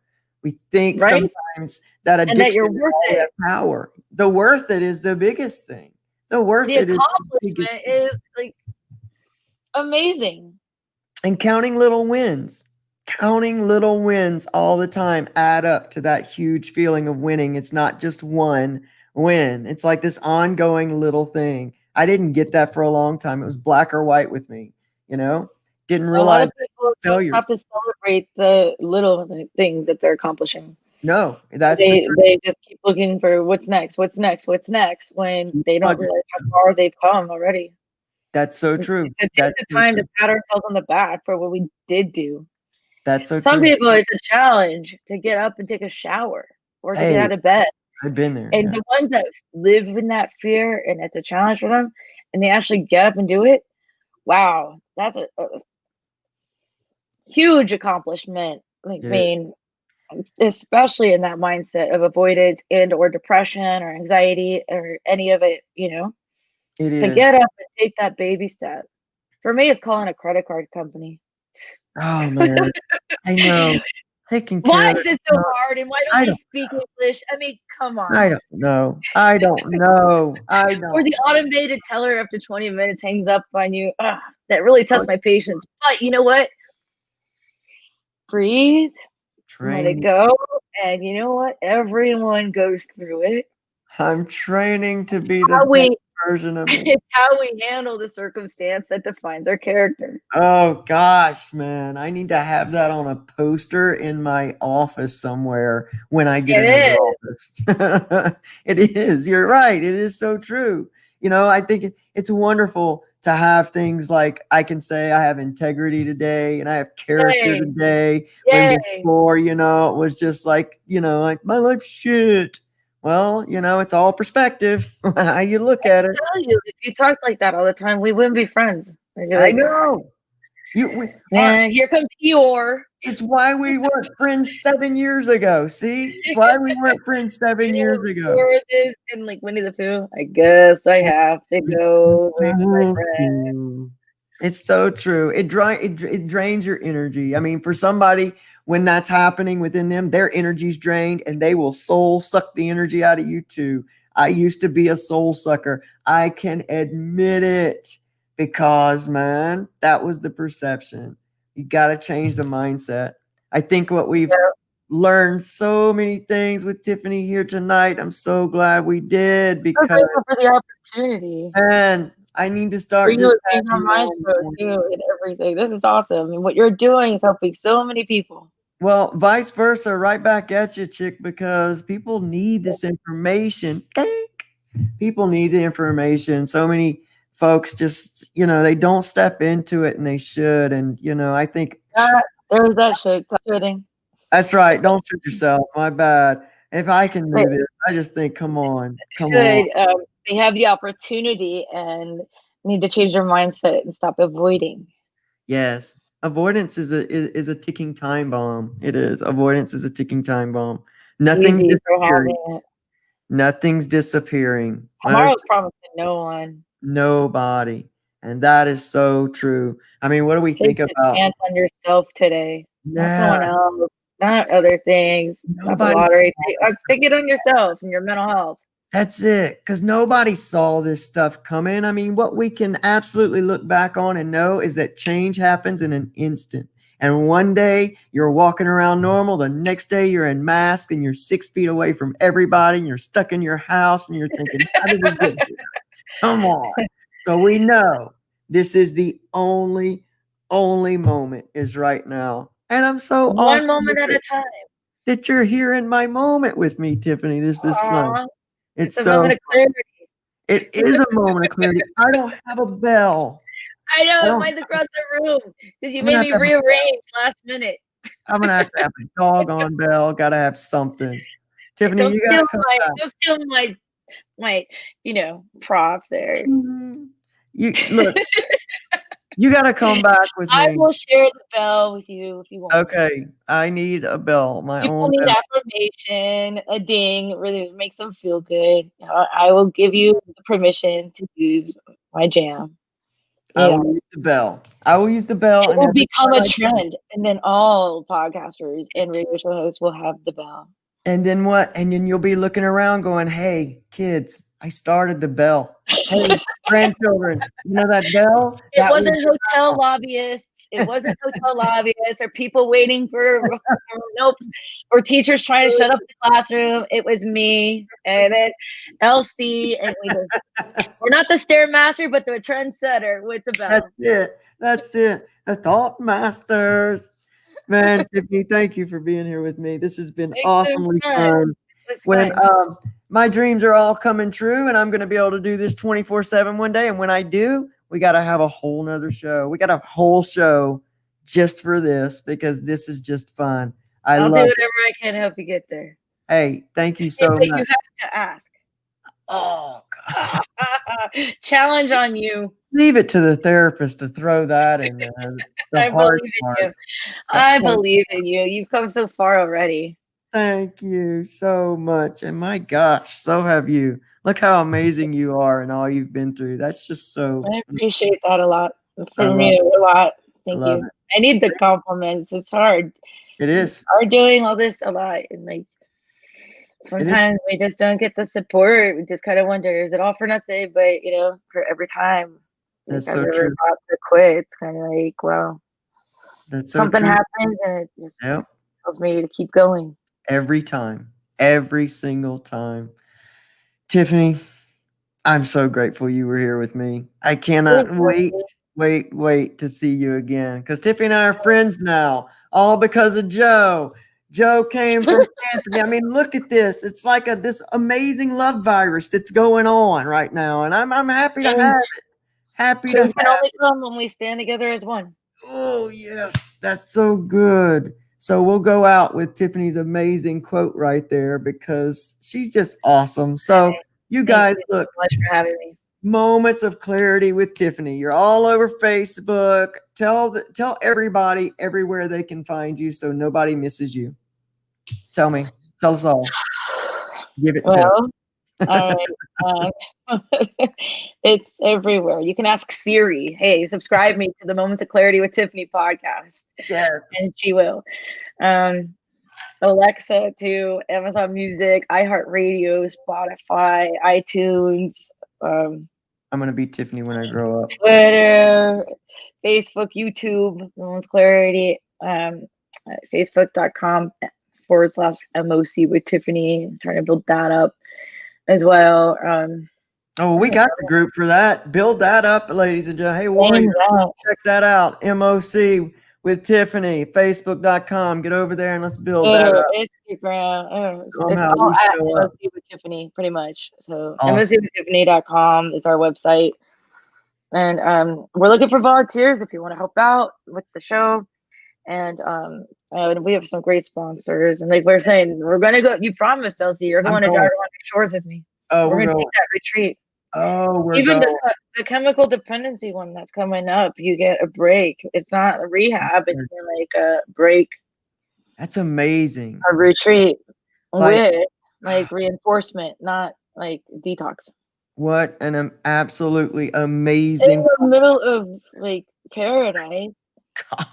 [SPEAKER 1] We think
[SPEAKER 2] right?
[SPEAKER 1] sometimes that
[SPEAKER 2] And that
[SPEAKER 1] addiction
[SPEAKER 2] you're
[SPEAKER 1] is
[SPEAKER 2] worth
[SPEAKER 1] all we
[SPEAKER 2] it.
[SPEAKER 1] have power. The worth it is the biggest thing. The worth
[SPEAKER 2] The
[SPEAKER 1] it is the biggest
[SPEAKER 2] accomplishment
[SPEAKER 1] thing.
[SPEAKER 2] is like amazing.
[SPEAKER 1] And counting little wins. Counting little wins all the time add up to that huge feeling of winning. It's not just one win. It's like this ongoing little thing. I didn't get that for a long time. It was black or white with me, you know? Didn't
[SPEAKER 2] A lot
[SPEAKER 1] realize
[SPEAKER 2] of
[SPEAKER 1] that
[SPEAKER 2] people don't
[SPEAKER 1] failures.
[SPEAKER 2] stop to celebrate the little things that they're accomplishing.
[SPEAKER 1] No, that's the truth.
[SPEAKER 2] They just keep looking for what's next, what's next, what's next, when
[SPEAKER 1] Keep
[SPEAKER 2] they don't
[SPEAKER 1] plugging.
[SPEAKER 2] realize how far they've come already.
[SPEAKER 1] That's so
[SPEAKER 2] To
[SPEAKER 1] true.
[SPEAKER 2] take
[SPEAKER 1] That's
[SPEAKER 2] the
[SPEAKER 1] so
[SPEAKER 2] time to
[SPEAKER 1] true.
[SPEAKER 2] pat ourselves on the back for what we did do.
[SPEAKER 1] That's so
[SPEAKER 2] Some
[SPEAKER 1] true.
[SPEAKER 2] people, it's a challenge to get up and take a shower or to get
[SPEAKER 1] Hey,
[SPEAKER 2] out of bed.
[SPEAKER 1] I've been there.
[SPEAKER 2] And
[SPEAKER 1] Yeah,
[SPEAKER 2] the ones that live in that fear and it's a challenge for them and they actually get up and do it, wow, that's a huge accomplishment. Like, I
[SPEAKER 1] it is.
[SPEAKER 2] mean, especially in that mindset of avoidance and or depression or anxiety or any of it,
[SPEAKER 1] It
[SPEAKER 2] to
[SPEAKER 1] is.
[SPEAKER 2] get up and take that baby step. For me, it's calling a credit card company.
[SPEAKER 1] Oh man, I know. Taking
[SPEAKER 2] Why
[SPEAKER 1] care of
[SPEAKER 2] is it so
[SPEAKER 1] it.
[SPEAKER 2] hard and why don't
[SPEAKER 1] I
[SPEAKER 2] they
[SPEAKER 1] don't
[SPEAKER 2] speak English? I mean, come
[SPEAKER 1] I
[SPEAKER 2] on.
[SPEAKER 1] don't know. I don't know. I
[SPEAKER 2] Or
[SPEAKER 1] don't
[SPEAKER 2] the automated teller after 20 minutes hangs up on you. Ugh, that really tests
[SPEAKER 1] know.
[SPEAKER 2] my patience. But you know what? Breathe, let it
[SPEAKER 1] Training.
[SPEAKER 2] go, and you know what? Everyone goes through it.
[SPEAKER 1] I'm training to be the
[SPEAKER 2] How
[SPEAKER 1] best
[SPEAKER 2] we
[SPEAKER 1] version of me.
[SPEAKER 2] it's how we handle the circumstance that defines our character.
[SPEAKER 1] Oh gosh, man. I need to have that on a poster in my office somewhere when I get a new
[SPEAKER 2] It is.
[SPEAKER 1] office. It is. You're right. It is so true. I think it's wonderful to have things like I can say I have integrity today and I have character
[SPEAKER 2] Yay.
[SPEAKER 1] today when
[SPEAKER 2] Yay.
[SPEAKER 1] before, it was just like my life's shit. Well, it's all perspective, how you look at it.
[SPEAKER 2] Tell you, if you talked like that all the time, we wouldn't be friends. I'd be
[SPEAKER 1] I
[SPEAKER 2] like,
[SPEAKER 1] know. Our
[SPEAKER 2] man, here comes Eeyore.
[SPEAKER 1] It's why we weren't friends 7 years ago, see? Why we weren't friends 7
[SPEAKER 2] You know
[SPEAKER 1] years
[SPEAKER 2] what
[SPEAKER 1] ago.
[SPEAKER 2] yours is in like Winnie the Pooh? I guess I have to go away from my friends.
[SPEAKER 1] It's so true. It drains your energy. I mean, for somebody, when that's happening within them, their energy's drained and they will soul suck the energy out of you too. I used to be a soul sucker. I can admit it because, man, that was the perception. You got to change the mindset. I think what we've
[SPEAKER 2] Yeah.
[SPEAKER 1] learned so many things with Tiffany here tonight. I'm so glad we did
[SPEAKER 2] I'm
[SPEAKER 1] because,
[SPEAKER 2] grateful for the opportunity.
[SPEAKER 1] man, I need to
[SPEAKER 2] For
[SPEAKER 1] start
[SPEAKER 2] you
[SPEAKER 1] just
[SPEAKER 2] to change our
[SPEAKER 1] having
[SPEAKER 2] minds
[SPEAKER 1] little
[SPEAKER 2] for
[SPEAKER 1] moments.
[SPEAKER 2] you and everything. This is awesome. And what you're doing is helping so many people.
[SPEAKER 1] Well, vice versa, right back at you, chick, because people need this information. People need the information. So many folks just, they don't step into it and they should. And, I think
[SPEAKER 2] There's that shit. Stop kidding.
[SPEAKER 1] that's right. Don't shoot yourself. My bad. If I can
[SPEAKER 2] But
[SPEAKER 1] do this, I just think, come on, come on.
[SPEAKER 2] should they have the opportunity and need to change their mindset and stop avoiding.
[SPEAKER 1] Yes. Avoidance is a ticking time bomb. It is. Avoidance is a ticking time bomb. Nothing's
[SPEAKER 2] Easy for
[SPEAKER 1] disappearing.
[SPEAKER 2] having it.
[SPEAKER 1] Nothing's disappearing.
[SPEAKER 2] Tomorrow's promised to no one.
[SPEAKER 1] Nobody. And that is so true. I mean, what do we
[SPEAKER 2] Take
[SPEAKER 1] think
[SPEAKER 2] a
[SPEAKER 1] about?
[SPEAKER 2] chance on yourself today, not
[SPEAKER 1] Yeah,
[SPEAKER 2] someone else, not other things, not the
[SPEAKER 1] nobody
[SPEAKER 2] lottery.
[SPEAKER 1] saw
[SPEAKER 2] Take it on yourself and your mental health.
[SPEAKER 1] that's it. Because nobody saw this stuff coming. I mean, what we can absolutely look back on and know is that change happens in an instant. And one day you're walking around normal. The next day you're in mask and you're 6 feet away from everybody and you're stuck in your house and you're thinking, how did we get here? Come on. So we know this is the only moment is right now. And I'm so
[SPEAKER 2] One
[SPEAKER 1] awesome
[SPEAKER 2] moment at a time.
[SPEAKER 1] that you're here in my moment with me, Tiffany. This is fun.
[SPEAKER 2] Aw,
[SPEAKER 1] It's
[SPEAKER 2] it's a
[SPEAKER 1] so
[SPEAKER 2] moment of clarity.
[SPEAKER 1] it is a moment of clarity. I don't have a bell.
[SPEAKER 2] I
[SPEAKER 1] I
[SPEAKER 2] know it
[SPEAKER 1] don't
[SPEAKER 2] might across the room because you
[SPEAKER 1] I'm gonna
[SPEAKER 2] made
[SPEAKER 1] have
[SPEAKER 2] me
[SPEAKER 1] to have a
[SPEAKER 2] rearrange last minute.
[SPEAKER 1] I'm gonna have to have a doggone bell. Gotta have something. Tiffany,
[SPEAKER 2] Don't
[SPEAKER 1] you gotta
[SPEAKER 2] steal
[SPEAKER 1] come
[SPEAKER 2] my
[SPEAKER 1] back.
[SPEAKER 2] don't steal my props there.
[SPEAKER 1] Mm. You look, you gotta come back with
[SPEAKER 2] I
[SPEAKER 1] me.
[SPEAKER 2] will share the bell with you if you want.
[SPEAKER 1] Okay. I need a bell, my
[SPEAKER 2] People
[SPEAKER 1] own
[SPEAKER 2] need
[SPEAKER 1] bell.
[SPEAKER 2] affirmation, a ding, really makes them feel good. I will give you the permission to use my jam.
[SPEAKER 1] I
[SPEAKER 2] Yeah.
[SPEAKER 1] will use the bell. I will use the bell.
[SPEAKER 2] It
[SPEAKER 1] And
[SPEAKER 2] will
[SPEAKER 1] every
[SPEAKER 2] become
[SPEAKER 1] time
[SPEAKER 2] a
[SPEAKER 1] I do,
[SPEAKER 2] trend, and then all podcasters and radio show hosts will have the bell.
[SPEAKER 1] and then what? And then you'll be looking around going, hey, kids, I started the bell. Hey, grandchildren, you know that bell?
[SPEAKER 2] It
[SPEAKER 1] That was
[SPEAKER 2] wasn't hotel lobbyists. It wasn't hotel lobbyists or people waiting for nope, or teachers trying to shut up the classroom. It was me and then Elsie, and we're not the stairmaster, but the trendsetter with the bell.
[SPEAKER 1] That's it. That's it. The Thought Masters. Man, Tiffany, thank you for being here with me. This has been awesomely fun.
[SPEAKER 2] It was
[SPEAKER 1] When
[SPEAKER 2] fun.
[SPEAKER 1] my dreams are all coming true and I'm going to be able to do this 24/7 one day. And when I do, we got to have a whole nother show. We got a whole show just for this because this is just fun.
[SPEAKER 2] I'll do
[SPEAKER 1] love
[SPEAKER 2] whatever
[SPEAKER 1] it.
[SPEAKER 2] I can to help you get there.
[SPEAKER 1] Hey, thank you
[SPEAKER 2] Yeah,
[SPEAKER 1] so
[SPEAKER 2] but you
[SPEAKER 1] much.
[SPEAKER 2] have to ask.
[SPEAKER 1] Oh, God.
[SPEAKER 2] Challenge on you.
[SPEAKER 1] Leave it to the therapist to throw that in there. The
[SPEAKER 2] I
[SPEAKER 1] hard
[SPEAKER 2] believe in
[SPEAKER 1] part.
[SPEAKER 2] you. I believe in you. You've come so far already.
[SPEAKER 1] Thank you so much. And my gosh, so have you. Look how amazing you are and all you've been through. That's just so
[SPEAKER 2] I appreciate that a lot.
[SPEAKER 1] I
[SPEAKER 2] For
[SPEAKER 1] love
[SPEAKER 2] me, a lot. Thank
[SPEAKER 1] love
[SPEAKER 2] you.
[SPEAKER 1] it.
[SPEAKER 2] I need the compliments. It's hard.
[SPEAKER 1] It
[SPEAKER 2] It's
[SPEAKER 1] is.
[SPEAKER 2] hard doing all this a lot, and like
[SPEAKER 1] It is.
[SPEAKER 2] sometimes we just don't get the support. We just kind of wonder, is it all for nothing? But for every time, like
[SPEAKER 1] That's
[SPEAKER 2] I've
[SPEAKER 1] so
[SPEAKER 2] ever
[SPEAKER 1] true.
[SPEAKER 2] thought to quit, it's kind of like, well,
[SPEAKER 1] That's so
[SPEAKER 2] something
[SPEAKER 1] true.
[SPEAKER 2] happens, and it just
[SPEAKER 1] Yep.
[SPEAKER 2] tells me to keep going.
[SPEAKER 1] Every time. Every single time. Tiffany, I'm so grateful you were here with me. I cannot wait to see you again. Because Tiffany and I are friends now, all because of Joe. Joe came from Anthony. I mean, look at this. It's like this amazing love virus that's going on right now. And I'm happy to have it. Happy to
[SPEAKER 2] Change
[SPEAKER 1] have
[SPEAKER 2] can only come when we stand together as one.
[SPEAKER 1] Oh, yes. That's so good. So we'll go out with Tiffany's amazing quote right there because she's just awesome. So you
[SPEAKER 2] Thank
[SPEAKER 1] guys,
[SPEAKER 2] you
[SPEAKER 1] look,
[SPEAKER 2] so much for having me.
[SPEAKER 1] Moments of Clarity with Tiffany. You're all over Facebook. Tell everybody everywhere they can find you so nobody misses you. Tell me. Tell us all. Give it to
[SPEAKER 2] Well, all right. It's everywhere. You can ask Siri, hey, subscribe me to the Moments of Clarity with Tiffany podcast.
[SPEAKER 1] Yes.
[SPEAKER 2] And she will. Alexa to Amazon Music, iHeartRadio, Spotify, iTunes,
[SPEAKER 1] I'm going to be Tiffany when I grow up.
[SPEAKER 2] Twitter, Facebook, YouTube, Moments of Clarity, facebook.com/MOC with Tiffany. I'm trying to build that up as well.
[SPEAKER 1] Oh, we got the group for that. Build that up, ladies and gentlemen. Hey, Warrior, check that out. MOC with Tiffany, facebook.com. Get over there and let's build that up.
[SPEAKER 2] Instagram. It's
[SPEAKER 1] Somehow
[SPEAKER 2] all
[SPEAKER 1] we
[SPEAKER 2] at
[SPEAKER 1] show up.
[SPEAKER 2] MOC with Tiffany, pretty much. So
[SPEAKER 1] Awesome.
[SPEAKER 2] MOCwithtiffany.com is our website. And we're looking for volunteers if you want to help out with the show. And we have some great sponsors. And like we're saying, we're gonna go. You promised, Elsie, you're going to drive around the shores with me.
[SPEAKER 1] Oh,
[SPEAKER 2] we're gonna take that retreat.
[SPEAKER 1] Oh, we're
[SPEAKER 2] even
[SPEAKER 1] going.
[SPEAKER 2] The chemical dependency one that's coming up. You get a break. It's not a rehab. It's like a break.
[SPEAKER 1] That's amazing.
[SPEAKER 2] A retreat with like reinforcement, not like detox.
[SPEAKER 1] What an absolutely amazing.
[SPEAKER 2] In the middle of like paradise.
[SPEAKER 1] God.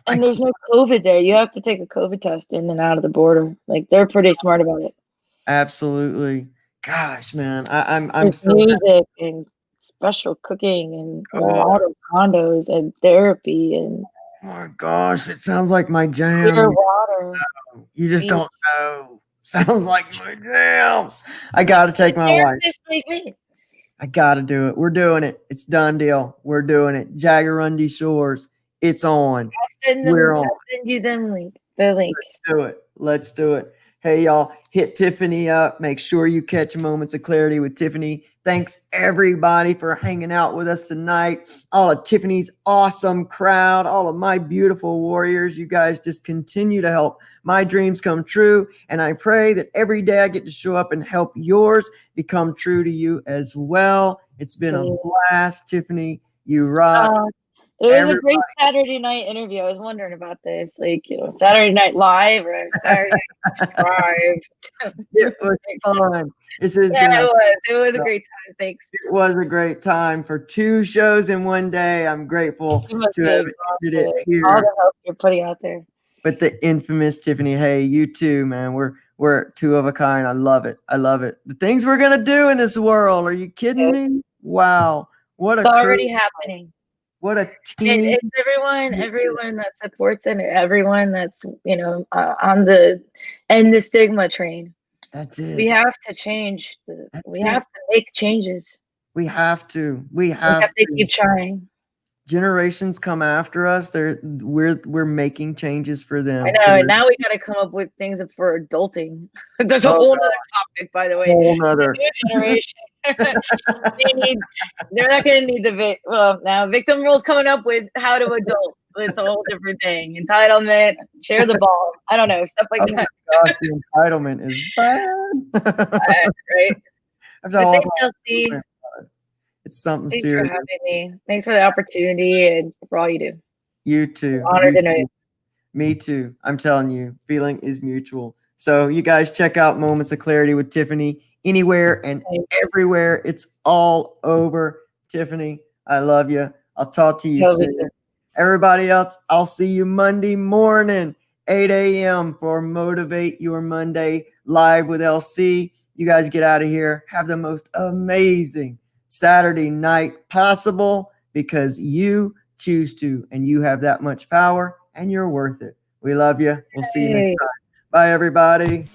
[SPEAKER 2] And there's no COVID there. You have to take a COVID test in and out of the border. Like they're pretty smart about it.
[SPEAKER 1] Absolutely. Gosh, man. I'm so
[SPEAKER 2] music and special cooking and model condos and therapy and
[SPEAKER 1] oh my gosh, it sounds like my jam.
[SPEAKER 2] Clear water.
[SPEAKER 1] You just don't know. Sounds like my jam. I gotta take my wife.
[SPEAKER 2] Like me.
[SPEAKER 1] I gotta do it. We're doing it. It's done deal. We're doing it. Jagarundi Shores. It's on. We're on.
[SPEAKER 2] I'll send you the link. Let's
[SPEAKER 1] do it. Let's do it. Hey, y'all, hit Tiffany up. Make sure you catch Moments of Clarity with Tiffany. Thanks, everybody, for hanging out with us tonight. All of Tiffany's awesome crowd, all of my beautiful warriors. You guys just continue to help my dreams come true. And I pray that every day I get to show up and help yours become true to you as well. It's been a blast, Tiffany. You rock.
[SPEAKER 2] It was a great
[SPEAKER 1] Everybody.
[SPEAKER 2] Saturday night interview. I was wondering about this, like, Saturday Night Live or Saturday Night Drive.
[SPEAKER 1] It was fun. This has
[SPEAKER 2] Yeah,
[SPEAKER 1] been a
[SPEAKER 2] it was a great time. Thanks.
[SPEAKER 1] it was a great time for 2 shows in one day. I'm grateful
[SPEAKER 2] You must
[SPEAKER 1] to
[SPEAKER 2] be
[SPEAKER 1] have ended it
[SPEAKER 2] exhausted. All
[SPEAKER 1] here
[SPEAKER 2] the help you're putting out there.
[SPEAKER 1] with the infamous Tiffany. Hey, you too, man. We're two of a kind. I love it. I love it. The things we're gonna do in this world. Are you kidding
[SPEAKER 2] Yes.
[SPEAKER 1] me? Wow. What
[SPEAKER 2] It's
[SPEAKER 1] a crew.
[SPEAKER 2] already happening.
[SPEAKER 1] What a team.
[SPEAKER 2] It's everyone that supports and everyone that's on the stigma train.
[SPEAKER 1] That's
[SPEAKER 2] We
[SPEAKER 1] it.
[SPEAKER 2] have to change.
[SPEAKER 1] That's
[SPEAKER 2] We
[SPEAKER 1] it.
[SPEAKER 2] have to make changes.
[SPEAKER 1] We have to. We
[SPEAKER 2] We
[SPEAKER 1] have
[SPEAKER 2] have to
[SPEAKER 1] to.
[SPEAKER 2] keep trying.
[SPEAKER 1] Generations come after us. We're making changes for
[SPEAKER 2] I
[SPEAKER 1] them.
[SPEAKER 2] know, and now we got to come up with things for adulting. There's a
[SPEAKER 1] Oh,
[SPEAKER 2] whole other topic, by the way.
[SPEAKER 1] whole
[SPEAKER 2] The
[SPEAKER 1] nother.
[SPEAKER 2] new generation, they're not going to need now victim rules coming up with how to adult. It's a whole different thing. Entitlement, share the ball. I don't know, stuff like
[SPEAKER 1] Oh
[SPEAKER 2] that.
[SPEAKER 1] my gosh, the entitlement is bad.
[SPEAKER 2] Right?
[SPEAKER 1] After
[SPEAKER 2] But
[SPEAKER 1] all
[SPEAKER 2] thanks,
[SPEAKER 1] that,
[SPEAKER 2] Elsie.
[SPEAKER 1] it's something
[SPEAKER 2] Thanks for
[SPEAKER 1] serious.
[SPEAKER 2] having me. Thanks for the opportunity and for all you do.
[SPEAKER 1] You too.
[SPEAKER 2] I'm honored to know you.
[SPEAKER 1] Me too. I'm telling you, feeling is mutual. So you guys check out Moments of Clarity with Tiffany anywhere and everywhere. It's all over. Tiffany, I love you. I'll talk to you soon. Everybody else, I'll see you Monday morning, 8 a.m. for Motivate Your Monday live with LC. You guys get out of here. Have the most amazing Saturday night possible because you choose to, and you have that much power, and you're worth it. We love you. We'll see you next time. Bye, everybody.